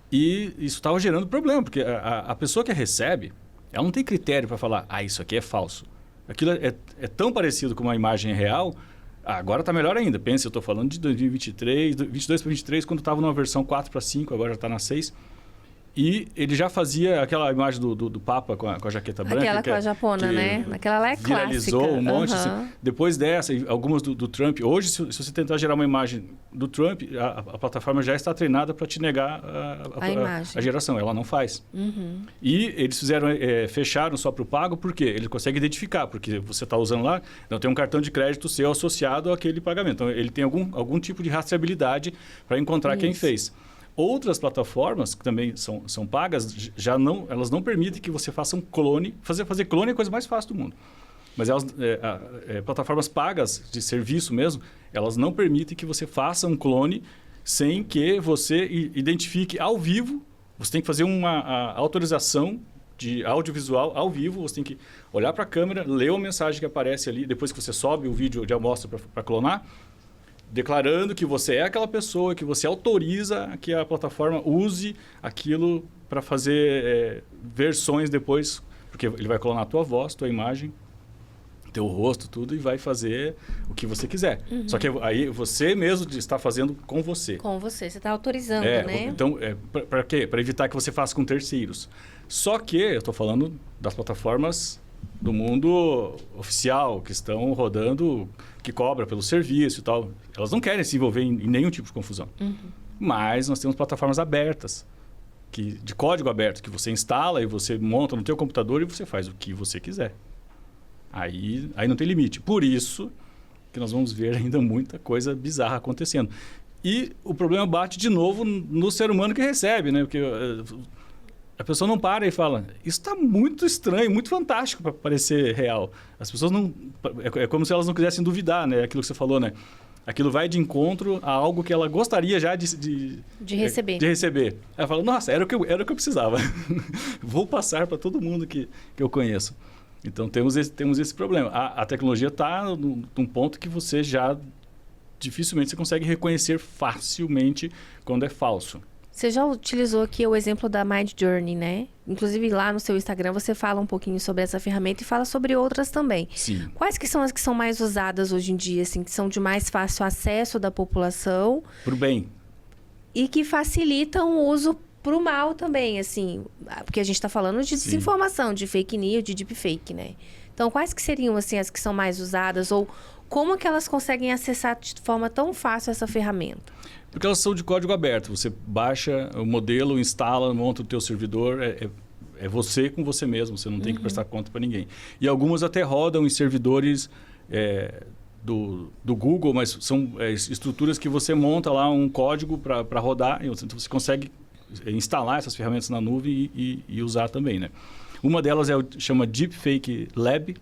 [SPEAKER 6] e isso estava gerando problema, porque a pessoa que recebe, ela não tem critério para falar, isso aqui é falso. Aquilo é tão parecido com uma imagem real, agora está melhor ainda. Pensa, eu estou falando de 2023, 22 para 23, quando estava numa versão 4 para 5, agora já está na 6. E ele já fazia aquela imagem do Papa com a jaqueta branca.
[SPEAKER 1] Aquela com a japona, né? Aquela lá é clássica.
[SPEAKER 6] Viralizou um monte. Assim. Depois dessa, algumas do Trump. Hoje, se você tentar gerar uma imagem do Trump, a plataforma já está treinada para te negar a geração. Ela não faz. E eles fecharam só para o pago, porque ele consegue identificar, porque você está usando lá, não tem um cartão de crédito seu associado àquele pagamento. Então, ele tem algum tipo de rastreabilidade para encontrar quem fez. Outras plataformas, que também são pagas, elas não permitem que você faça um clone. Fazer clone é a coisa mais fácil do mundo. Mas elas, plataformas pagas, de serviço mesmo, elas não permitem que você faça um clone sem que você identifique ao vivo. Você tem que fazer uma autorização de audiovisual ao vivo. Você tem que olhar para a câmera, ler a mensagem que aparece ali, depois que você sobe o vídeo de amostra para clonar, declarando que você é aquela pessoa, que você autoriza que a plataforma use aquilo para fazer versões depois, porque ele vai clonar a tua voz, tua imagem, teu rosto, tudo, e vai fazer o que você quiser. Só que aí você mesmo está fazendo com você.
[SPEAKER 1] Com você está autorizando, né?
[SPEAKER 6] Então, para quê? Para evitar que você faça com terceiros. Só que eu estou falando das plataformas do mundo oficial, que estão rodando, que cobra pelo serviço e tal. Elas não querem se envolver em nenhum tipo de confusão. Mas nós temos plataformas abertas, de código aberto, que você instala e você monta no teu computador e você faz o que você quiser. Aí não tem limite. Por isso que nós vamos ver ainda muita coisa bizarra acontecendo. E o problema bate de novo no ser humano que recebe, né? Porque a pessoa não para e fala, isso está muito estranho, muito fantástico para parecer real. As pessoas não... É como se elas não quisessem duvidar, né? Aquilo que você falou, né? Aquilo vai de encontro a algo que ela gostaria já de receber. Ela fala, nossa, era o que eu precisava. Vou passar para todo mundo que eu conheço. Então, temos esse problema. A tecnologia está num ponto que você já dificilmente você consegue reconhecer facilmente quando é falso.
[SPEAKER 1] Você já utilizou aqui o exemplo da Midjourney, né? Inclusive, lá no seu Instagram, você fala um pouquinho sobre essa ferramenta e fala sobre outras também.
[SPEAKER 6] Sim.
[SPEAKER 1] Quais que são as que são mais usadas hoje em dia, assim, que são de mais fácil acesso da população?
[SPEAKER 6] Pro bem.
[SPEAKER 1] E que facilitam o uso pro mal também, assim. Porque a gente está falando de desinformação, de fake news, de deepfake, né? Então, quais que seriam, assim, as que são mais usadas? Ou como que elas conseguem acessar de forma tão fácil essa ferramenta?
[SPEAKER 6] Porque elas são de código aberto. Você baixa o modelo, instala, monta o teu servidor. É você com você mesmo. Você não tem que prestar conta para ninguém. E algumas até rodam em servidores do Google, mas são estruturas que você monta lá um código para rodar. Então você consegue instalar essas ferramentas na nuvem e usar também, né? Uma delas chama Deepfake Lab.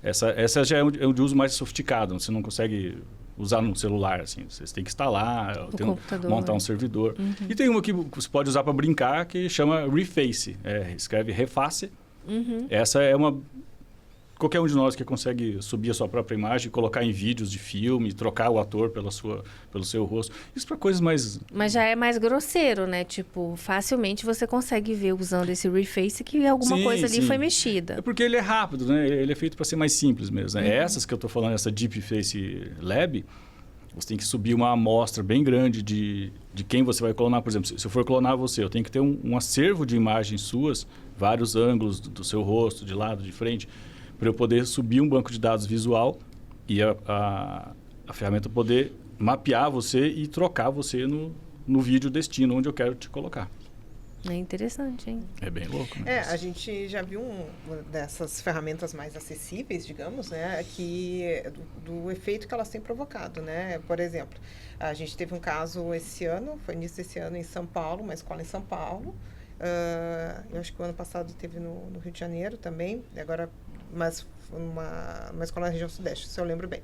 [SPEAKER 6] Essa já é de uso mais sofisticado. Você não consegue usar no celular, assim. Você tem que instalar, montar um servidor. E tem uma que você pode usar para brincar, que chama Reface. Escreve Reface. Essa é uma qualquer um de nós que consegue subir a sua própria imagem, colocar em vídeos de filme, trocar o ator pelo seu rosto. Isso para coisas mais...
[SPEAKER 1] Mas já é mais grosseiro, né? Tipo, facilmente você consegue ver usando esse reface que alguma coisa ali foi mexida.
[SPEAKER 6] É porque ele é rápido, né? Ele é feito para ser mais simples mesmo. Né? Essas que eu estou falando, essa Deep Face Lab, você tem que subir uma amostra bem grande de quem você vai clonar. Por exemplo, se eu for clonar você, eu tenho que ter um acervo de imagens suas, vários ângulos do seu rosto, de lado, de frente, para eu poder subir um banco de dados visual e a ferramenta poder mapear você e trocar você no vídeo destino onde eu quero te colocar.
[SPEAKER 1] É interessante, hein?
[SPEAKER 6] É bem louco, né?
[SPEAKER 5] A gente já viu uma dessas ferramentas mais acessíveis, digamos, né? Que do efeito que elas têm provocado, né? Por exemplo, a gente teve um caso esse ano, foi início desse ano em São Paulo, uma escola em São Paulo. Eu acho que o ano passado teve no Rio de Janeiro também, agora, mas uma escola na região sudeste, se eu lembro bem,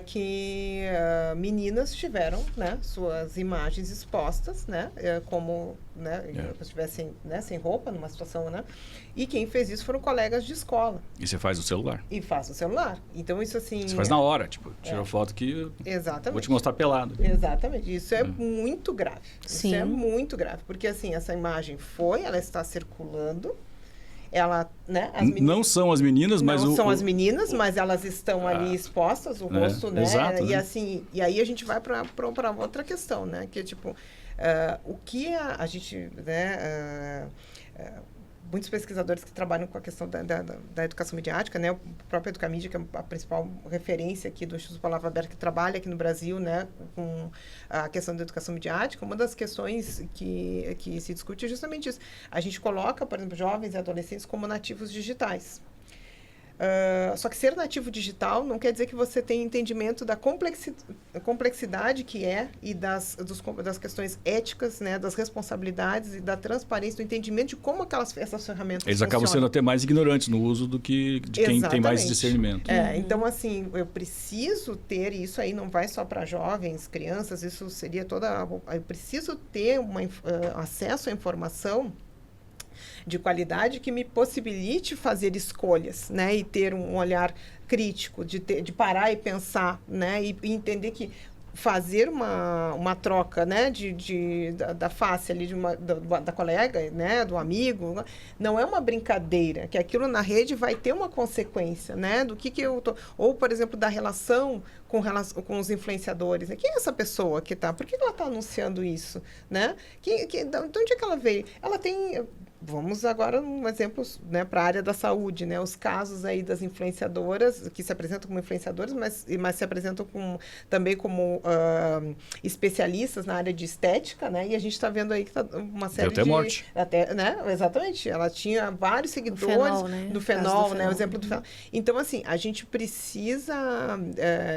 [SPEAKER 5] que meninas tiveram, né, suas imagens expostas, né, como, né, se estivessem, né, sem roupa, numa situação, né, e quem fez isso foram colegas de escola.
[SPEAKER 6] E você faz no celular.
[SPEAKER 5] E faz no celular. Então, isso assim...
[SPEAKER 6] Você faz na hora, tipo, tira foto que
[SPEAKER 5] Exatamente.
[SPEAKER 6] vou te mostrar pelado.
[SPEAKER 5] Exatamente. Isso é muito grave.
[SPEAKER 1] Sim.
[SPEAKER 5] Isso é muito grave. Porque, assim, essa imagem ela está circulando, ela, né, as meninas...
[SPEAKER 6] Não são as meninas, mas
[SPEAKER 5] Não são as meninas, mas elas estão ali expostas, o rosto, né?
[SPEAKER 6] Exato,
[SPEAKER 5] E
[SPEAKER 6] né?
[SPEAKER 5] assim, e aí a gente vai para outra questão, né? Que é tipo, o que a gente, né... muitos pesquisadores que trabalham com a questão da educação midiática, né? O próprio Educamídia, que é a principal referência aqui do Instituto Palavra Aberta, que trabalha aqui no Brasil, né? Com a questão da educação midiática, uma das questões que se discute é justamente isso. A gente coloca, por exemplo, jovens e adolescentes como nativos digitais. Só que ser nativo digital não quer dizer que você tem entendimento da complexidade que é e das questões éticas, né, das responsabilidades e da transparência, do entendimento de como essas ferramentas
[SPEAKER 6] Eles
[SPEAKER 5] funcionam.
[SPEAKER 6] acabam sendo até mais ignorantes no uso do que de quem tem mais discernimento.
[SPEAKER 5] Então, assim, eu preciso ter isso aí, não vai só para jovens, crianças, isso seria eu preciso ter acesso à informação de qualidade que me possibilite fazer escolhas, né? E ter um olhar crítico, de parar e pensar, né? E entender que fazer uma troca, né? Da face ali da colega, né? Do amigo, não é uma brincadeira, que aquilo na rede vai ter uma consequência, né? Do que eu tô... Ou, por exemplo, da relação com os influenciadores, né? Quem é essa pessoa que tá? Por que ela está anunciando isso, né? De onde é que ela veio? Ela tem... Vamos agora um exemplo, né, para a área da saúde, né? Os casos aí das influenciadoras, que se apresentam como influenciadoras, mas se apresentam também como especialistas na área de estética, né? E a gente está vendo aí que tá uma série
[SPEAKER 6] Deu até morte.
[SPEAKER 5] Né? Exatamente. Ela tinha vários seguidores do fenol, né? O exemplo do fenol. Então, assim, a gente precisa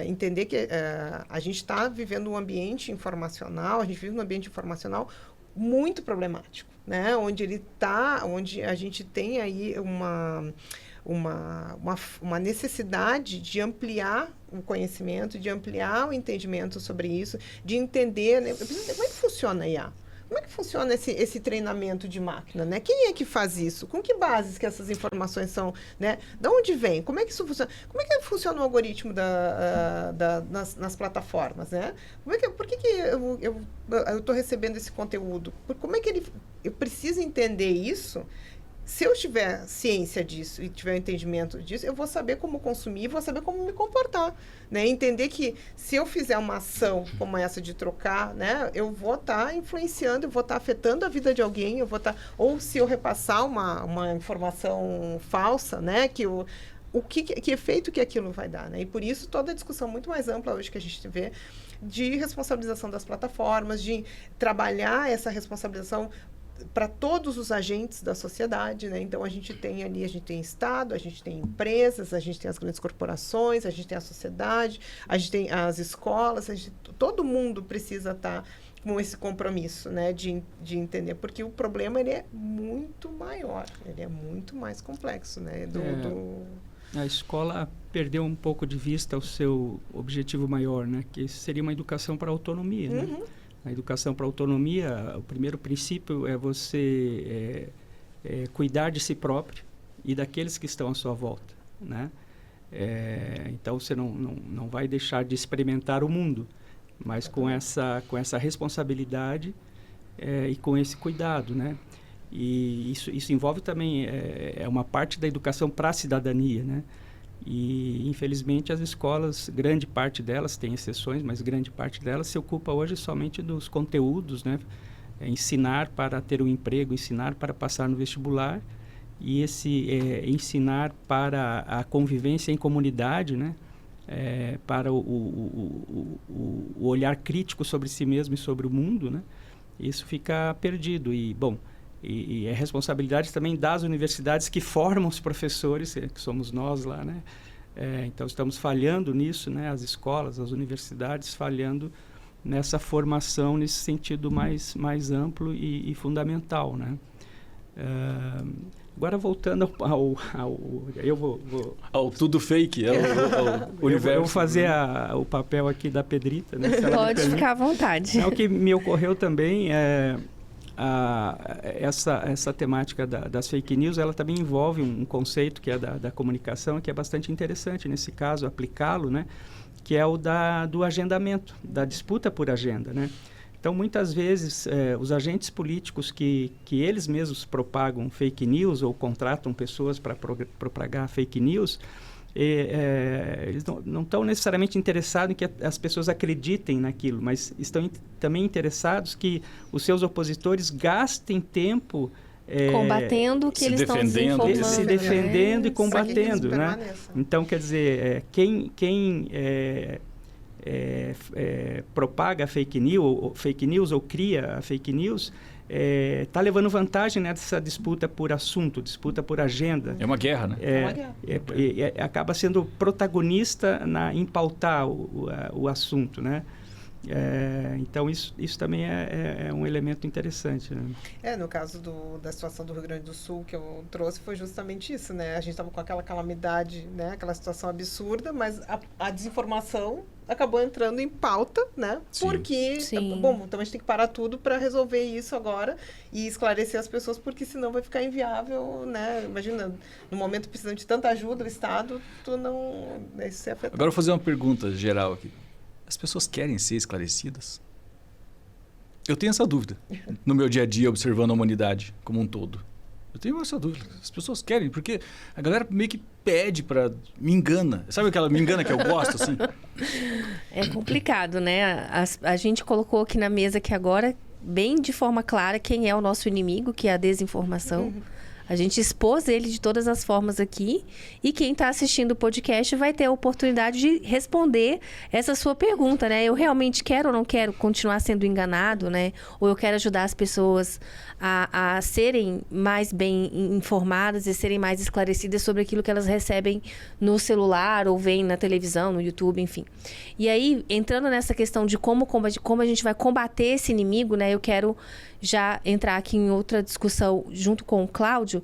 [SPEAKER 5] entender que a gente está vivendo um ambiente informacional, a gente vive um ambiente informacional muito problemático, né? Onde a gente tem aí uma necessidade de ampliar o conhecimento, de ampliar o entendimento sobre isso, de entender, né? Como é que funciona a IA? Como é que funciona esse treinamento de máquina, né? Quem é que faz isso? Com que bases que essas informações são, né? De onde vem? Como é que isso funciona? Como é que funciona o algoritmo nas plataformas, né? Por que eu estou recebendo esse conteúdo? Como é que eu preciso entender isso? Se eu tiver ciência disso e tiver entendimento disso, eu vou saber como consumir, vou saber como me comportar, né? Entender que se eu fizer uma ação como essa de trocar, né, eu vou estar influenciando, eu vou estar afetando a vida de alguém, ou se eu repassar uma informação falsa, né, que efeito que aquilo vai dar, né? E por isso toda a discussão muito mais ampla hoje que a gente vê de responsabilização das plataformas, de trabalhar essa responsabilização para todos os agentes da sociedade, né? Então, a gente tem Estado, a gente tem empresas, a gente tem as grandes corporações, a gente tem a sociedade, a gente tem as escolas, todo mundo precisa estar com esse compromisso, né? De entender, porque o problema ele é muito maior, ele é muito mais complexo, né?
[SPEAKER 7] A escola perdeu um pouco de vista o seu objetivo maior, né? Que seria uma educação para a autonomia, né? A educação para a autonomia, o primeiro princípio é você cuidar de si próprio e daqueles que estão à sua volta. né? Então, você não vai deixar de experimentar o mundo, mas com essa responsabilidade e com esse cuidado, né? E isso envolve também uma parte da educação para a cidadania, né? E, infelizmente, as escolas, grande parte delas, tem exceções, mas grande parte delas se ocupa hoje somente dos conteúdos, né? Ensinar para ter um emprego, ensinar para passar no vestibular, e esse ensinar para a convivência em comunidade, né? Para o olhar crítico sobre si mesmo e sobre o mundo, né? Isso fica perdido. E, bom, e é responsabilidade também das universidades que formam os professores, que somos nós lá, né? Então, estamos falhando nisso, né? As escolas, as universidades falhando nessa formação, nesse sentido mais amplo e fundamental, né? Agora, voltando eu vou
[SPEAKER 6] ao tudo fake, ao universo.
[SPEAKER 7] Eu vou fazer o papel aqui da Pedrita, né?
[SPEAKER 1] Pode ficar à vontade.
[SPEAKER 7] O que me ocorreu também essa temática das fake news, ela também envolve um conceito que é da comunicação, que é bastante interessante nesse caso, aplicá-lo, né? Que é o do agendamento, da disputa por agenda, né? Então, muitas vezes, os agentes políticos que eles mesmos propagam fake news ou contratam pessoas para propagar fake news, eles não estão necessariamente interessados em que as pessoas acreditem naquilo, mas estão também interessados que os seus opositores gastem tempo
[SPEAKER 1] combatendo o que eles estão desinformando,
[SPEAKER 7] se defendendo e combatendo, né? Então, quer dizer, quem propaga fake news ou cria a fake news está levando vantagem nessa disputa por assunto, disputa por agenda.
[SPEAKER 6] É uma guerra, né?
[SPEAKER 7] Acaba sendo protagonista em pautar o assunto, né? Então, isso também é um elemento interessante, né?
[SPEAKER 5] No caso da situação do Rio Grande do Sul que eu trouxe, foi justamente isso, né? A gente estava com aquela calamidade, né? Aquela situação absurda, mas a desinformação acabou entrando em pauta, né?
[SPEAKER 6] Sim.
[SPEAKER 5] Porque, bom, então a gente tem que parar tudo para resolver isso agora e esclarecer as pessoas, porque senão vai ficar inviável, né? Imagina, no momento precisando de tanta ajuda, o Estado, isso se afeta.
[SPEAKER 6] Agora eu vou fazer uma pergunta geral aqui. As pessoas querem ser esclarecidas? Eu tenho essa dúvida no meu dia a dia, observando a humanidade como um todo. Eu tenho essa dúvida. As pessoas querem, porque a galera meio que pede para... Me engana. Sabe aquela me engana que eu gosto, assim?
[SPEAKER 1] É complicado, né? A gente colocou aqui na mesa que agora, bem de forma clara, quem é o nosso inimigo, que é a desinformação. A gente expôs ele de todas as formas aqui, e quem está assistindo o podcast vai ter a oportunidade de responder essa sua pergunta, né? Eu realmente quero ou não quero continuar sendo enganado, né? Ou eu quero ajudar as pessoas a serem mais bem informadas e serem mais esclarecidas sobre aquilo que elas recebem no celular ou veem na televisão, no YouTube, enfim. E aí, entrando nessa questão de como a gente vai combater esse inimigo, né? Eu quero já entrar aqui em outra discussão junto com o Cláudio,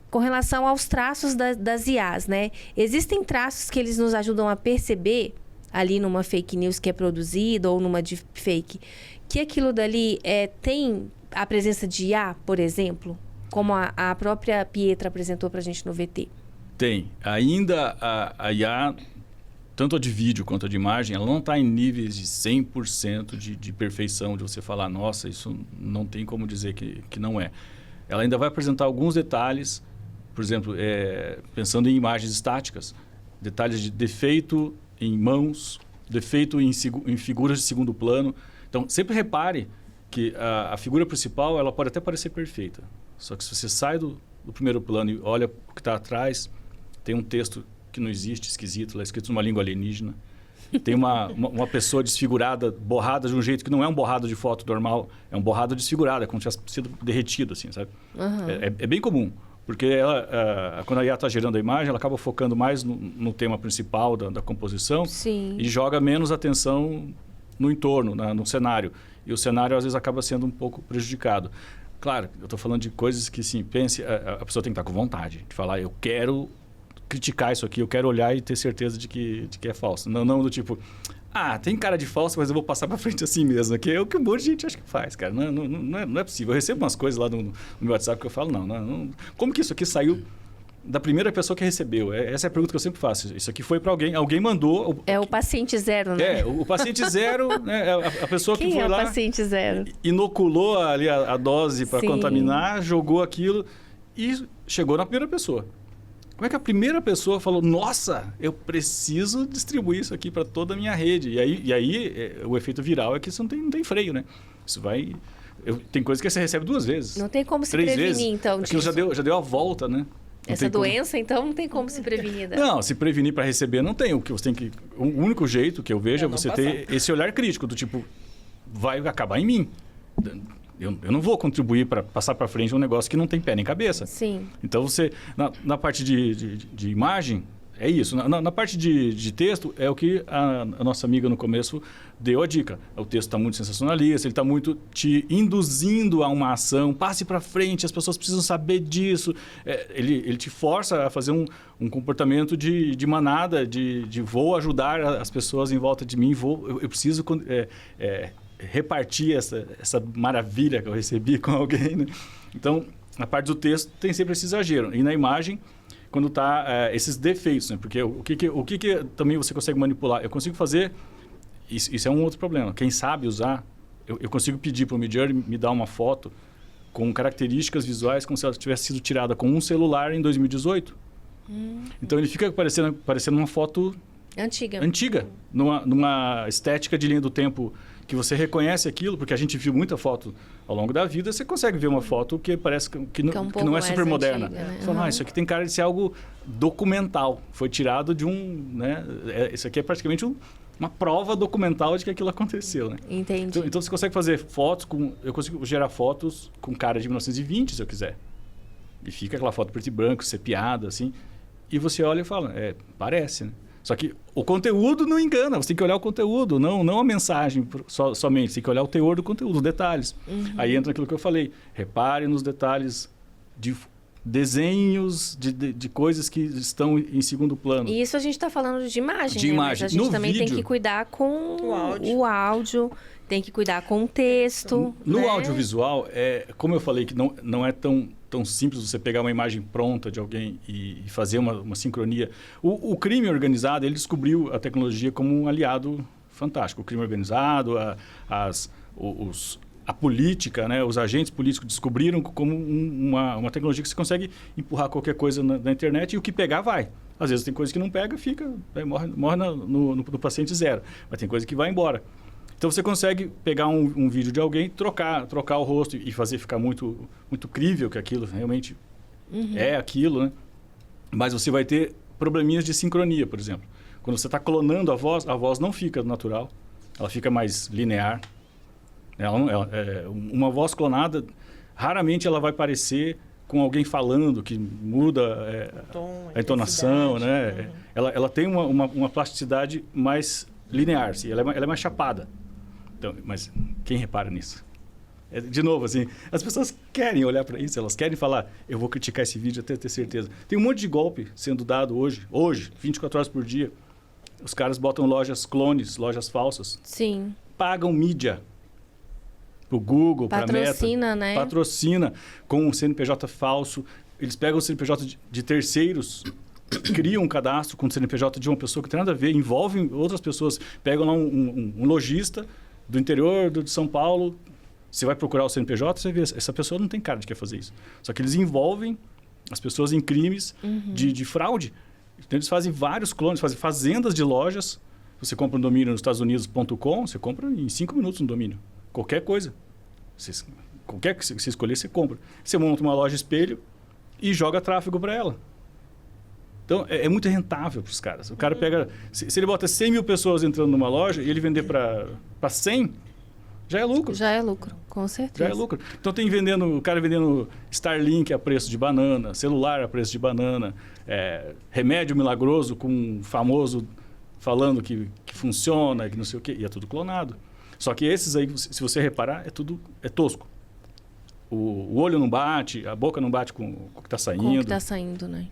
[SPEAKER 1] com relação aos traços das IAs, né? Existem traços que eles nos ajudam a perceber ali numa fake news que é produzida ou numa deepfake, que aquilo dali tem a presença de IA, por exemplo, como a própria Pietra apresentou para a gente no VT?
[SPEAKER 6] Tem. Ainda a IA, tanto a de vídeo quanto a de imagem, ela não está em níveis de 100% de perfeição, de você falar, nossa, isso não tem como dizer que não é. Ela ainda vai apresentar alguns detalhes, por exemplo, pensando em imagens estáticas, detalhes de defeito em mãos, defeito em figuras de segundo plano. Então, sempre repare que a figura principal ela pode até parecer perfeita, só que se você sai do primeiro plano e olha o que está atrás, tem um texto que não existe, esquisito, lá escrito numa língua alienígena. Tem uma pessoa desfigurada, borrada de um jeito que não é um borrado de foto normal, é um borrado desfigurado, é como se tivesse sido derretido, assim, sabe?
[SPEAKER 1] Uhum.
[SPEAKER 6] É bem comum, porque quando a IA está gerando a imagem, ela acaba focando mais no tema principal da composição.
[SPEAKER 1] Sim.
[SPEAKER 6] E joga menos atenção no entorno, no cenário. E o cenário, às vezes, acaba sendo um pouco prejudicado. Claro, eu estou falando de coisas que, sim, a pessoa tem que estar com vontade de falar, eu quero criticar isso aqui, eu quero olhar e ter certeza de que é falso. Não do tipo, tem cara de falso, mas eu vou passar para frente assim mesmo. Que é o que um monte de gente acha que faz, cara. Não é possível. Eu recebo umas coisas lá no meu WhatsApp que eu falo, não. Como que isso aqui saiu da primeira pessoa que recebeu? Essa é a pergunta que eu sempre faço. Isso aqui foi para alguém, alguém mandou...
[SPEAKER 1] É o paciente zero, né?
[SPEAKER 6] O paciente zero, né? A pessoa
[SPEAKER 1] Quem
[SPEAKER 6] que foi
[SPEAKER 1] é
[SPEAKER 6] lá...
[SPEAKER 1] o paciente zero?
[SPEAKER 6] Inoculou ali a dose para
[SPEAKER 1] Sim.
[SPEAKER 6] contaminar, jogou aquilo e chegou na primeira pessoa. Como é que a primeira pessoa falou, nossa, eu preciso distribuir isso aqui para toda a minha rede? E aí o efeito viral é que isso não tem freio, né? Isso vai... tem coisa que você recebe 2 vezes.
[SPEAKER 1] Não tem como se
[SPEAKER 6] 3
[SPEAKER 1] prevenir,
[SPEAKER 6] vezes.
[SPEAKER 1] então,
[SPEAKER 6] Aquilo
[SPEAKER 1] disso.
[SPEAKER 6] já deu a volta, né? Não
[SPEAKER 1] Essa
[SPEAKER 6] tem como-
[SPEAKER 1] doença, então, não tem como se prevenir. Né?
[SPEAKER 6] Não, se prevenir para receber não tem. O que você tem que... O único jeito que eu vejo é
[SPEAKER 5] não
[SPEAKER 6] você
[SPEAKER 5] passar.
[SPEAKER 6] ter esse olhar crítico do tipo, vai acabar em mim. Eu não vou contribuir para passar para frente um negócio que não tem pé nem cabeça.
[SPEAKER 1] Sim.
[SPEAKER 6] Então você, na parte de imagem, é isso. Na parte de texto, é o que a nossa amiga no começo deu a dica. O texto está muito sensacionalista, ele está muito te induzindo a uma ação, passe para frente, as pessoas precisam saber disso. Ele te força a fazer um comportamento de manada, de vou ajudar as pessoas em volta de mim, eu preciso... repartir essa maravilha que eu recebi com alguém, né? Então, na parte do texto tem sempre esse exagero. E na imagem, quando está esses defeitos, né? Porque o que também você consegue manipular? Eu consigo fazer... Isso é um outro problema. Quem sabe usar, eu consigo pedir para o Midjourney me dar uma foto com características visuais como se ela tivesse sido tirada com um celular em 2018. Então, ele fica parecendo uma foto... Antiga, numa estética de linha do tempo que você reconhece aquilo, porque a gente viu muita foto ao longo da vida, você consegue ver uma foto que parece que não é super moderna.
[SPEAKER 1] Antiga, né?
[SPEAKER 6] Você fala, isso aqui tem cara de ser algo documental, foi tirado de né? Isso aqui é praticamente uma prova documental de que aquilo aconteceu, né?
[SPEAKER 1] Entendi.
[SPEAKER 6] Então você consegue fazer fotos eu consigo gerar fotos com cara de 1920, se eu quiser. E fica aquela foto preto e branco, sepiada, assim, e você olha e fala, parece, né? Só que o conteúdo não engana, você tem que olhar o conteúdo, não a mensagem somente, você tem que olhar o teor do conteúdo, os detalhes. Aí entra aquilo que eu falei, repare nos detalhes de desenhos, de coisas que estão em segundo plano.
[SPEAKER 1] E isso a gente está falando de imagem,
[SPEAKER 6] De
[SPEAKER 1] né?
[SPEAKER 6] imagem.
[SPEAKER 1] Mas a gente
[SPEAKER 6] No
[SPEAKER 1] também tem
[SPEAKER 6] vídeo-
[SPEAKER 1] que cuidar com
[SPEAKER 5] O
[SPEAKER 1] áudio, tem que cuidar com o texto.
[SPEAKER 6] No
[SPEAKER 1] né?
[SPEAKER 6] audiovisual, como eu falei, que não é tão simples você pegar uma imagem pronta de alguém e fazer uma sincronia. O crime organizado, ele descobriu a tecnologia como um aliado fantástico. O crime organizado, a política, né? Os agentes políticos descobriram como uma tecnologia que você consegue empurrar qualquer coisa na internet e o que pegar vai. Às vezes tem coisa que não pega, morre no paciente zero. Mas tem coisa que vai embora. Então você consegue pegar um vídeo de alguém, trocar o rosto e fazer ficar muito, muito crível que aquilo realmente é aquilo, né? Mas você vai ter probleminhas de sincronia, por exemplo. Quando você está clonando a voz não fica natural, ela fica mais linear. Uma voz clonada, raramente ela vai parecer com alguém falando, que muda a entonação, né? Ela tem uma plasticidade mais linear, assim, ela é mais chapada. Então, mas quem repara nisso? De novo, assim, as pessoas querem olhar para isso, elas querem falar, eu vou criticar esse vídeo até ter certeza. Tem um monte de golpe sendo dado hoje, 24 horas por dia. Os caras botam lojas clones, lojas falsas.
[SPEAKER 1] Sim.
[SPEAKER 6] Pagam mídia para o Google, para a Meta.
[SPEAKER 1] Patrocina, né?
[SPEAKER 6] Patrocina com um CNPJ falso. Eles pegam o CNPJ de terceiros, criam um cadastro com o CNPJ de uma pessoa que não tem nada a ver, envolvem outras pessoas. Pegam lá um lojista do interior de São Paulo. Você vai procurar o CNPJ, você vê, essa pessoa não tem cara de que quer fazer isso. Só que eles envolvem as pessoas em crimes de fraude. Então, eles fazem vários clones, fazem fazendas de lojas. Você compra um domínio nos Estados Unidos.com, você compra em 5 minutos um domínio. Qualquer coisa. Qualquer que você escolher, você compra. Você monta uma loja espelho e joga tráfego para ela. Então, é muito rentável para os caras. O cara pega... Se ele bota 100 mil pessoas entrando numa loja e ele vender para 100, já é lucro.
[SPEAKER 1] Já é lucro, com certeza.
[SPEAKER 6] Já é lucro. Então, tem o cara vendendo Starlink a preço de banana, celular a preço de banana, remédio milagroso com um famoso falando que funciona, que não sei o quê, e é tudo clonado. Só que esses aí, se você reparar, é tosco. O olho não bate, a boca não bate com o que está saindo.
[SPEAKER 1] Com o que está saindo, né?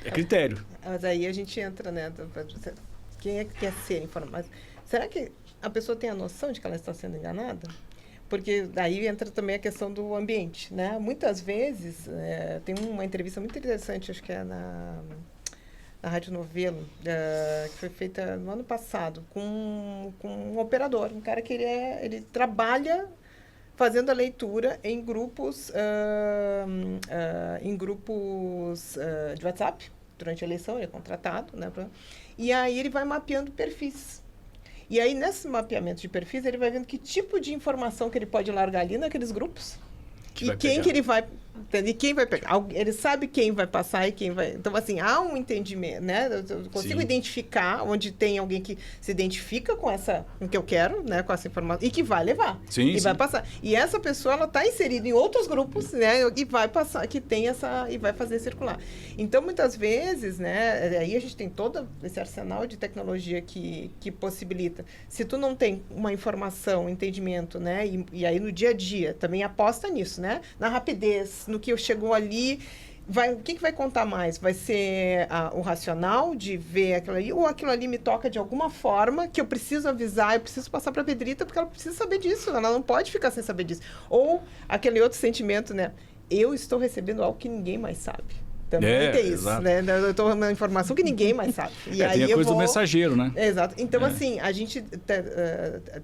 [SPEAKER 6] É critério.
[SPEAKER 5] Mas aí a gente entra, né? Quem é que quer ser informado? Será que a pessoa tem a noção de que ela está sendo enganada? Porque daí entra também a questão do ambiente, né? Muitas vezes, tem uma entrevista muito interessante, acho que é na Rádio Novelo, que foi feita no ano passado, com um operador, um cara que ele trabalha fazendo a leitura em grupos, de WhatsApp, durante a eleição, ele é contratado, né? E aí ele vai mapeando perfis. E aí, nesse mapeamento de perfis, ele vai vendo que tipo de informação que ele pode largar ali naqueles grupos. E quem que ele vai... E quem vai pegar? Ele sabe quem vai passar e quem vai... Então, assim, há um entendimento, né? Eu consigo identificar onde tem alguém que se identifica com o que eu quero, né? Com essa informação. E que vai levar. Vai passar. E essa pessoa, ela está inserida em outros grupos, né? E vai passar, que tem essa... E vai fazer circular. Então, muitas vezes, né? Aí a gente tem todo esse arsenal de tecnologia que possibilita. Se tu não tem uma informação, um entendimento, né? E aí, no dia a dia, também aposta nisso, né? Na rapidez, no que chegou ali, o que vai contar mais? Vai ser o racional de ver aquilo ali, ou aquilo ali me toca de alguma forma que eu preciso avisar, eu preciso passar para a Pedrita, porque ela precisa saber disso, ela não pode ficar sem saber disso. Ou aquele outro sentimento, né? Eu estou recebendo algo que ninguém mais sabe. Também tem isso, exato. Né? Eu estou uma informação que ninguém mais sabe. E aí
[SPEAKER 6] tem a coisa do mensageiro, né?
[SPEAKER 5] Exato. Então, assim, a gente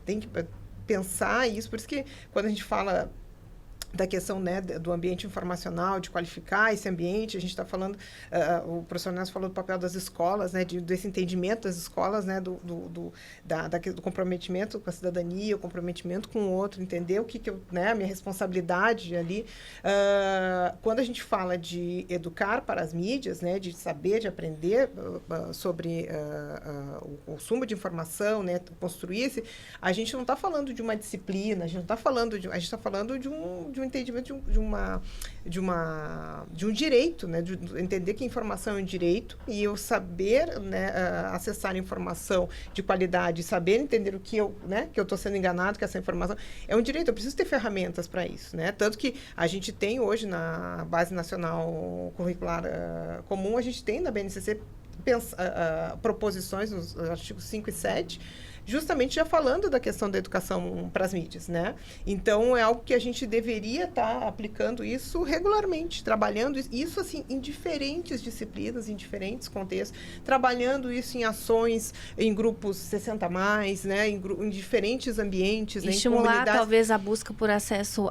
[SPEAKER 5] tem que pensar isso, por isso que quando a gente fala da questão, né, do ambiente informacional, de qualificar esse ambiente, a gente está falando, o professor Nelson falou do papel das escolas, né, desse entendimento das escolas, né, do comprometimento com a cidadania, o comprometimento com o outro, entender o que eu, né, a minha responsabilidade ali. Quando a gente fala de educar para as mídias, né, de saber, de aprender sobre o consumo de informação, né, construir a gente não está falando de uma disciplina, a gente está falando de um entendimento de um direito, né? De entender que a informação é um direito e eu saber, né, acessar informação de qualidade, saber entender o que eu estou sendo enganado, que essa informação é um direito. Eu preciso ter ferramentas para isso, né? Tanto que a gente tem hoje na Base Nacional Curricular Comum, a gente tem na BNCC proposições nos artigos 5 e 7, justamente já falando da questão da educação para as mídias, né? Então, é algo que a gente deveria estar aplicando isso regularmente, trabalhando isso, assim, em diferentes disciplinas, em diferentes contextos, trabalhando isso em ações, em grupos 60+, né? Em diferentes ambientes,
[SPEAKER 1] e
[SPEAKER 5] né?
[SPEAKER 1] estimular, talvez, a busca por acesso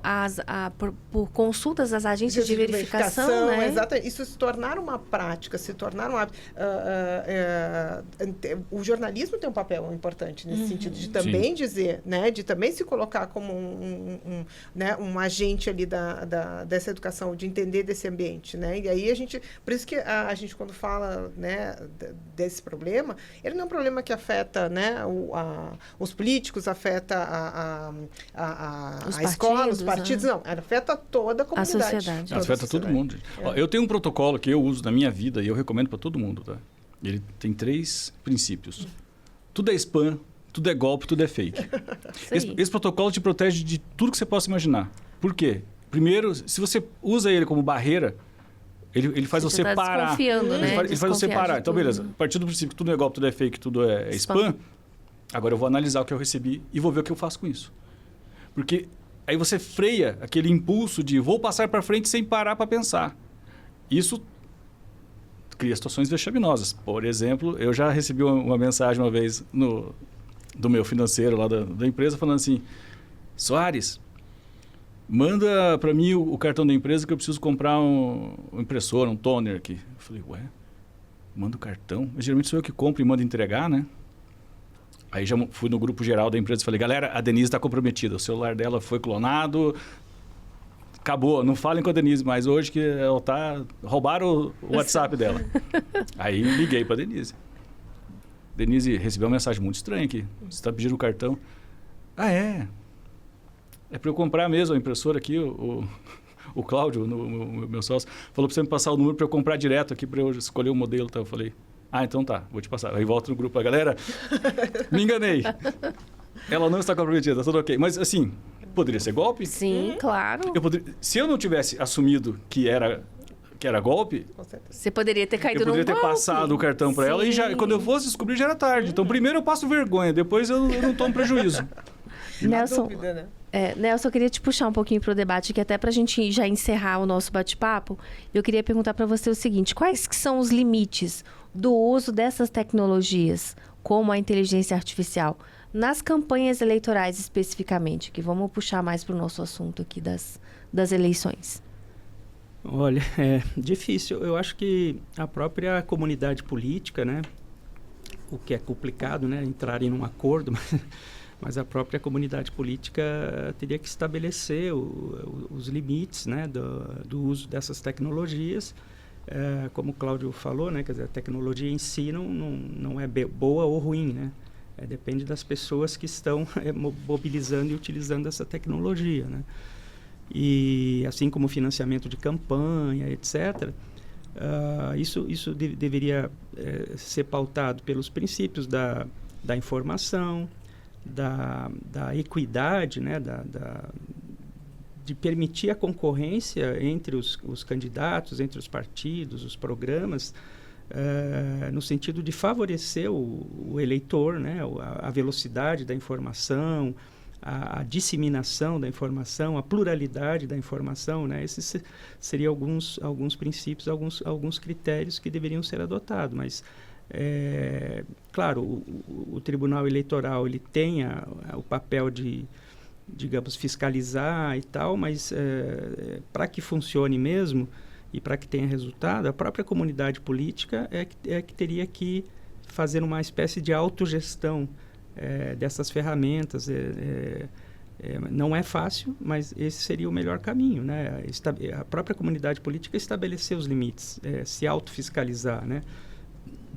[SPEAKER 1] por consultas às agências de verificação, né?
[SPEAKER 5] Exatamente. Isso se tornar uma prática, se tornar um hábito. O jornalismo tem um papel importante nesse sentido, de também dizer, né, de também se colocar como um agente ali dessa educação, de entender desse ambiente, né? E aí por isso que a gente quando fala, né, desse problema, ele não é um problema que afeta, né, os políticos, afeta a escola, os partidos, não, afeta toda a comunidade.
[SPEAKER 1] A sociedade.
[SPEAKER 6] Afeta todo mundo. Ó, eu tenho um protocolo que eu uso na minha vida e eu recomendo para todo mundo, tá? Ele tem 3 princípios. Tudo é spam, tudo é golpe, tudo é fake. Esse protocolo te protege de tudo que você possa imaginar. Por quê? Primeiro, se você usa ele como barreira, ele faz você parar.
[SPEAKER 1] Desconfiando, né?
[SPEAKER 6] Ele faz você parar. Então, beleza. A partir do princípio que tudo é golpe, tudo é fake, tudo é spam, agora eu vou analisar o que eu recebi e vou ver o que eu faço com isso. Porque aí você freia aquele impulso de vou passar para frente sem parar para pensar. Isso cria situações vexaminosas. Por exemplo, eu já recebi uma mensagem uma vez do meu financeiro lá da empresa falando assim: Soares, manda para mim o cartão da empresa que eu preciso comprar um impressor, um toner aqui. Eu falei, ué, manda o cartão? Mas geralmente sou eu que compro e mando entregar, né? Aí já fui no grupo geral da empresa e falei, galera, a Denise está comprometida, o celular dela foi clonado, acabou, não falem com a Denise mais hoje que ela roubaram o WhatsApp dela. Aí liguei para a Denise. Denise recebeu uma mensagem muito estranha aqui. Você está pedindo o cartão? Ah, é? É para eu comprar mesmo a impressora aqui. O Cláudio, o meu sócio, falou para você me passar o número para eu comprar direto aqui para eu escolher o modelo. Então eu falei, então tá, vou te passar. Aí volto no grupo, galera, me enganei. Ela não está comprometida, tá tudo ok. Mas assim, poderia ser golpe?
[SPEAKER 1] Sim, claro.
[SPEAKER 6] Se eu não tivesse assumido que era golpe,
[SPEAKER 1] você poderia ter caído no golpe.
[SPEAKER 6] Eu poderia ter passado o cartão para ela e quando eu fosse descobrir já era tarde. Então, primeiro eu passo vergonha, depois eu não tomo prejuízo.
[SPEAKER 1] Nelson,
[SPEAKER 5] dúvida, né?
[SPEAKER 1] Nelson, eu queria te puxar um pouquinho para o debate, que até para a gente já encerrar o nosso bate-papo, eu queria perguntar para você o seguinte: quais que são os limites do uso dessas tecnologias, como a inteligência artificial, nas campanhas eleitorais especificamente, que vamos puxar mais para o nosso assunto aqui das eleições?
[SPEAKER 7] Olha, é difícil. Eu acho que a própria comunidade política, né, o que é complicado, né, entrar em um acordo, mas a própria comunidade política teria que estabelecer os limites, né, do uso dessas tecnologias. Como o Cláudio falou, né, quer dizer, a tecnologia em si não é boa ou ruim, né? Depende das pessoas que estão mobilizando e utilizando essa tecnologia, né? E assim como financiamento de campanha, etc., isso deveria ser pautado pelos princípios da informação, da equidade, né, de permitir a concorrência entre os candidatos, entre os partidos, os programas, no sentido de favorecer o eleitor, né, a velocidade da informação, a disseminação da informação, a pluralidade da informação, né? Esses seriam alguns princípios, alguns critérios que deveriam ser adotados, mas claro, o Tribunal Eleitoral ele tem o papel de, digamos, fiscalizar e tal, mas para que funcione mesmo e para que tenha resultado, a própria comunidade política é que teria que fazer uma espécie de autogestão dessas ferramentas. Não é fácil, mas esse seria o melhor caminho, né? A própria comunidade política estabelecer os limites, se autofiscalizar, né?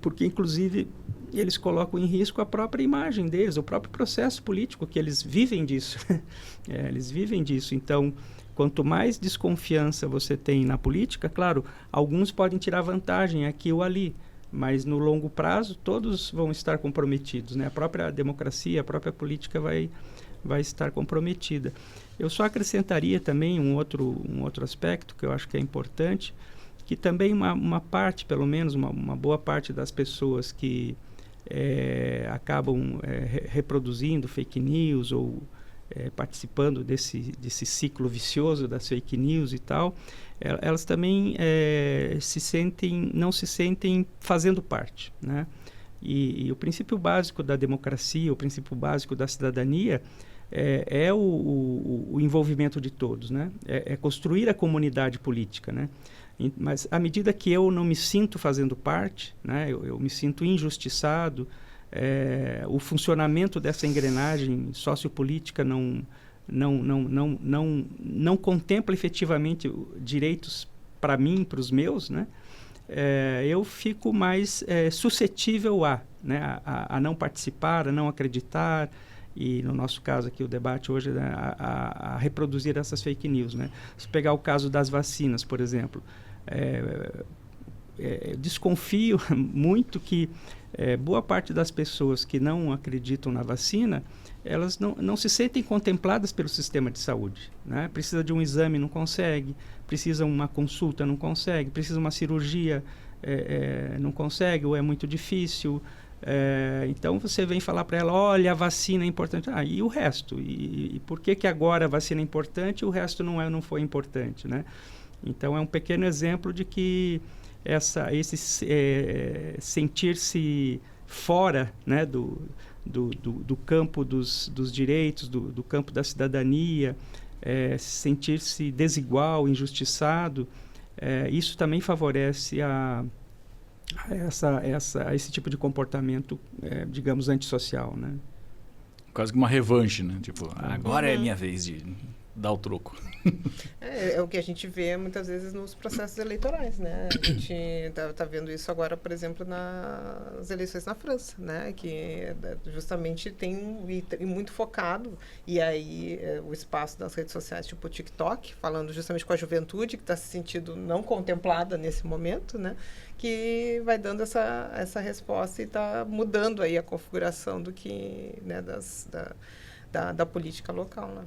[SPEAKER 7] Porque, inclusive, eles colocam em risco a própria imagem deles, o próprio processo político, que eles vivem disso. Eles vivem disso. Então, quanto mais desconfiança você tem na política, claro, alguns podem tirar vantagem aqui ou ali, mas no longo prazo todos vão estar comprometidos, né? A própria democracia, a própria política vai estar comprometida. Eu só acrescentaria também um outro aspecto que eu acho que é importante, que também uma parte, pelo menos uma boa parte das pessoas que acabam reproduzindo fake news ou participando desse ciclo vicioso das fake news e tal, elas também não se sentem fazendo parte, né? E o princípio básico da democracia, o princípio básico da cidadania é o envolvimento de todos, né? É construir a comunidade política, né? Mas à medida que eu não me sinto fazendo parte, né, eu me sinto injustiçado, o funcionamento dessa engrenagem sociopolítica não contempla efetivamente direitos para mim, para os meus, né? Eu fico mais suscetível a não participar, a não acreditar, e no nosso caso aqui o debate hoje, né, a reproduzir essas fake news, né? Se pegar o caso das vacinas, por exemplo, desconfio muito que boa parte das pessoas que não acreditam na vacina, elas não se sentem contempladas pelo sistema de saúde, né? Precisa de um exame, não consegue, precisa uma consulta, não consegue, precisa uma cirurgia, não consegue, ou é muito difícil. Então você vem falar para ela, olha, a vacina é importante. E o resto? E por que agora a vacina é importante e o resto não foi importante, né? Então é um pequeno exemplo de que esse sentir-se fora, né, do campo dos direitos, do campo da cidadania, sentir-se desigual, injustiçado, isso também favorece esse tipo de comportamento, digamos, antissocial, né?
[SPEAKER 6] Quase que uma revanche, né? Tipo, agora é minha vez de dar o troco.
[SPEAKER 5] É o que a gente vê muitas vezes nos processos eleitorais, né? A gente tá vendo isso agora, por exemplo, nas eleições na França, né? Que justamente tem muito focado, e aí o espaço das redes sociais, tipo o TikTok, falando justamente com a juventude que está se sentindo não contemplada nesse momento, né? Que vai dando essa resposta e está mudando aí a configuração do que, né, da política local, né?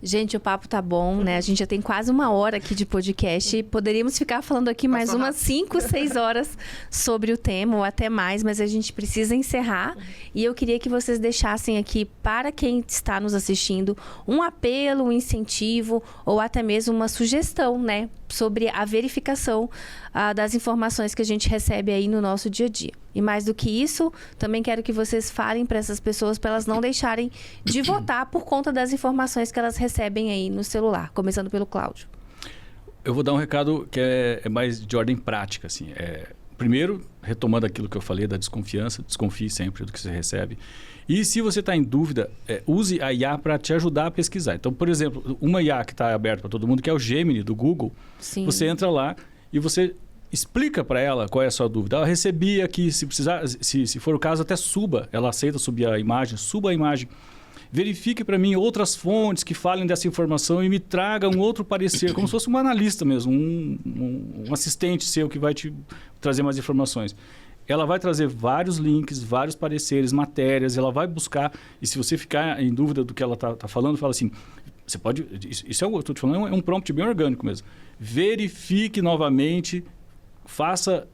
[SPEAKER 1] Gente, o papo tá bom, né? A gente já tem quase 1 hora aqui de podcast. Poderíamos ficar falando aqui mais
[SPEAKER 5] Passou
[SPEAKER 1] umas 5, 6 horas sobre o tema, ou até mais, mas a gente precisa encerrar. E eu queria que vocês deixassem aqui, para quem está nos assistindo, um apelo, um incentivo, ou até mesmo uma sugestão, né? Sobre a verificação das informações que a gente recebe aí no nosso dia a dia. E mais do que isso, também quero que vocês falem para essas pessoas, para elas não deixarem de votar por conta das informações que elas recebem aí no celular. Começando pelo Cláudio.
[SPEAKER 6] Eu vou dar um recado que é mais de ordem prática, assim. Primeiro, retomando aquilo que eu falei da desconfiança, desconfie sempre do que você recebe. E se você está em dúvida, use a IA para te ajudar a pesquisar. Então, por exemplo, uma IA que está aberta para todo mundo, que é o Gemini do Google,
[SPEAKER 1] Sim.
[SPEAKER 6] Você entra lá e você explica para ela qual é a sua dúvida. Ela recebia aqui, se precisar, se for o caso, até suba. Ela aceita subir a imagem, suba a imagem. Verifique para mim outras fontes que falem dessa informação e me traga um outro parecer, como se fosse um analista mesmo, um assistente seu que vai te trazer mais informações. Ela vai trazer vários links, vários pareceres, matérias, ela vai buscar, e se você ficar em dúvida do que ela está falando, fala assim, você pode, isso é o que eu estou te falando, é um prompt bem orgânico mesmo. Verifique novamente, faça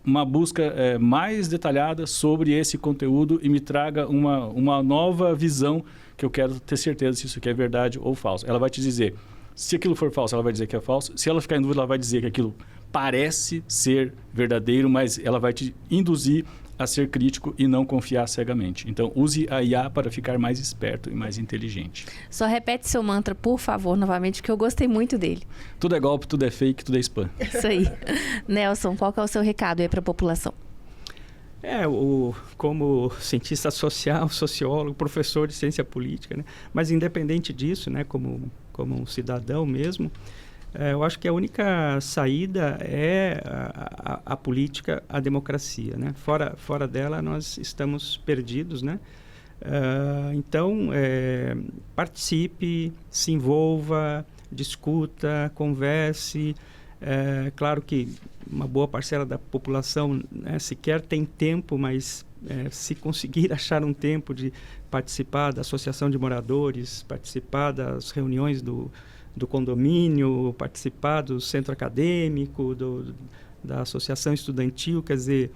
[SPEAKER 6] uma busca mais detalhada sobre esse conteúdo e me traga uma nova visão que eu quero ter certeza se isso aqui é verdade ou falso. Ela vai te dizer, se aquilo for falso, ela vai dizer que é falso. Se ela ficar em dúvida, ela vai dizer que aquilo parece ser verdadeiro, mas ela vai te induzir a ser crítico e não confiar cegamente. Então, use a IA para ficar mais esperto e mais inteligente.
[SPEAKER 1] Só repete seu mantra, por favor, novamente, porque eu gostei muito dele.
[SPEAKER 6] Tudo é golpe, tudo é fake, tudo é spam.
[SPEAKER 1] Isso aí. Nelson, qual que é o seu recado aí para a população?
[SPEAKER 7] Como cientista social, sociólogo, professor de ciência política, né? Mas independente disso, né, como um cidadão mesmo, eu acho que a única saída é a política, a democracia, né? Fora dela, nós estamos perdidos, né? Então, participe, se envolva, discuta, converse. Claro que uma boa parcela da população, né, sequer tem tempo, mas se conseguir achar um tempo de participar da associação de moradores, participar das reuniões do condomínio, participar do centro acadêmico, da associação estudantil, quer dizer,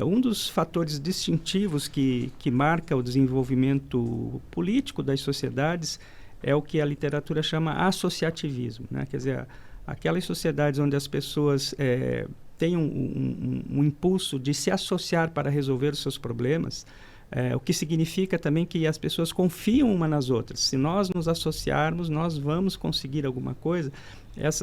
[SPEAKER 7] um dos fatores distintivos que marca o desenvolvimento político das sociedades é o que a literatura chama associativismo, né? Quer dizer, aquelas sociedades onde as pessoas têm um impulso de se associar para resolver os seus problemas, o que significa também que as pessoas confiam uma nas outras. Se nós nos associarmos, nós vamos conseguir alguma coisa.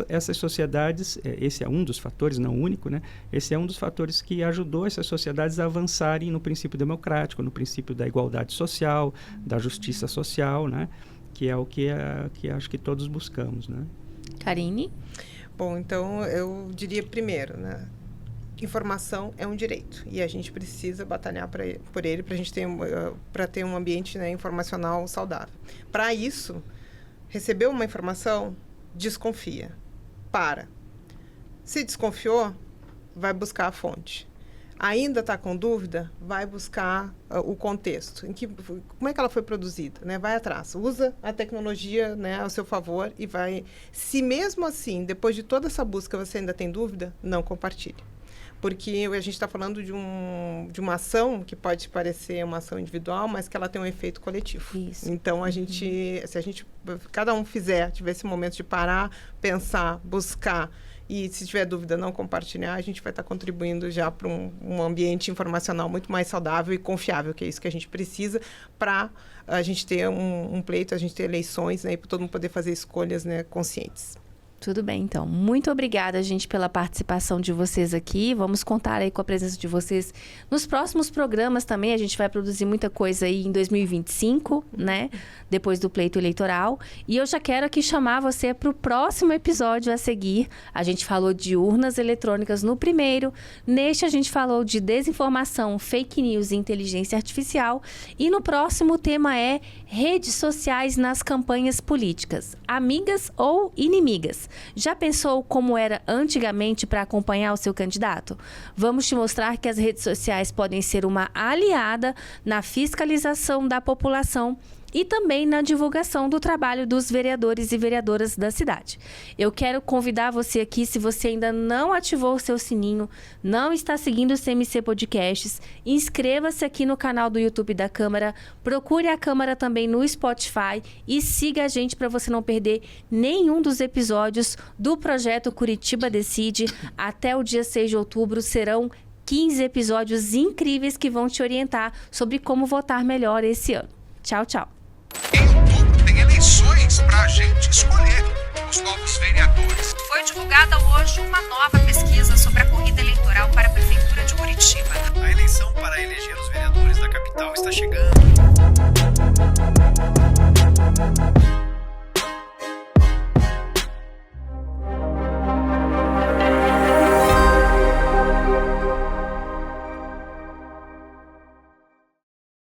[SPEAKER 7] Essas sociedades, esse é um dos fatores, não o único, né? Esse é um dos fatores que ajudou essas sociedades a avançarem no princípio democrático, no princípio da igualdade social, da justiça social, né? Que é o que acho que todos buscamos, né?
[SPEAKER 1] Karine?
[SPEAKER 5] Bom, então eu diria primeiro, né? Informação é um direito e a gente precisa batalhar por ele para a gente ter um ambiente, né, informacional saudável. Para isso, receber uma informação, desconfia. Se desconfiou, vai buscar a fonte. Ainda está com dúvida, vai buscar o contexto. Como é que ela foi produzida? Né? Vai atrás. Usa a tecnologia, né, ao seu favor e vai... Se mesmo assim, depois de toda essa busca, você ainda tem dúvida, não compartilhe. Porque a gente está falando de uma ação que pode parecer uma ação individual, mas que ela tem um efeito coletivo.
[SPEAKER 1] Isso.
[SPEAKER 5] Então, se cada um tiver esse momento de parar, pensar, buscar, e se tiver dúvida, não compartilhar, a gente vai estar contribuindo já para um ambiente informacional muito mais saudável e confiável, que é isso que a gente precisa para a gente ter um pleito, a gente ter eleições, né, e para todo mundo poder fazer escolhas, né, conscientes.
[SPEAKER 1] Tudo bem, então. Muito obrigada, gente, pela participação de vocês aqui. Vamos contar aí com a presença de vocês nos próximos programas também. A gente vai produzir muita coisa aí em 2025, né? Depois do pleito eleitoral. E eu já quero aqui chamar você para o próximo episódio a seguir. A gente falou de urnas eletrônicas no primeiro. Neste, a gente falou de desinformação, fake news e inteligência artificial. E no próximo, o tema é redes sociais nas campanhas políticas. Amigas ou inimigas? Já pensou como era antigamente para acompanhar o seu candidato? Vamos te mostrar que as redes sociais podem ser uma aliada na fiscalização da população e também na divulgação do trabalho dos vereadores e vereadoras da cidade. Eu quero convidar você aqui, se você ainda não ativou o seu sininho, não está seguindo o CMC Podcasts, inscreva-se aqui no canal do YouTube da Câmara, procure a Câmara também no Spotify e siga a gente para você não perder nenhum dos episódios do projeto Curitiba Decide. Até o dia 6 de outubro serão 15 episódios incríveis que vão te orientar sobre como votar melhor esse ano. Tchau, tchau.
[SPEAKER 2] Em outubro tem eleições para a gente escolher os novos vereadores.
[SPEAKER 3] Foi divulgada hoje uma nova pesquisa sobre a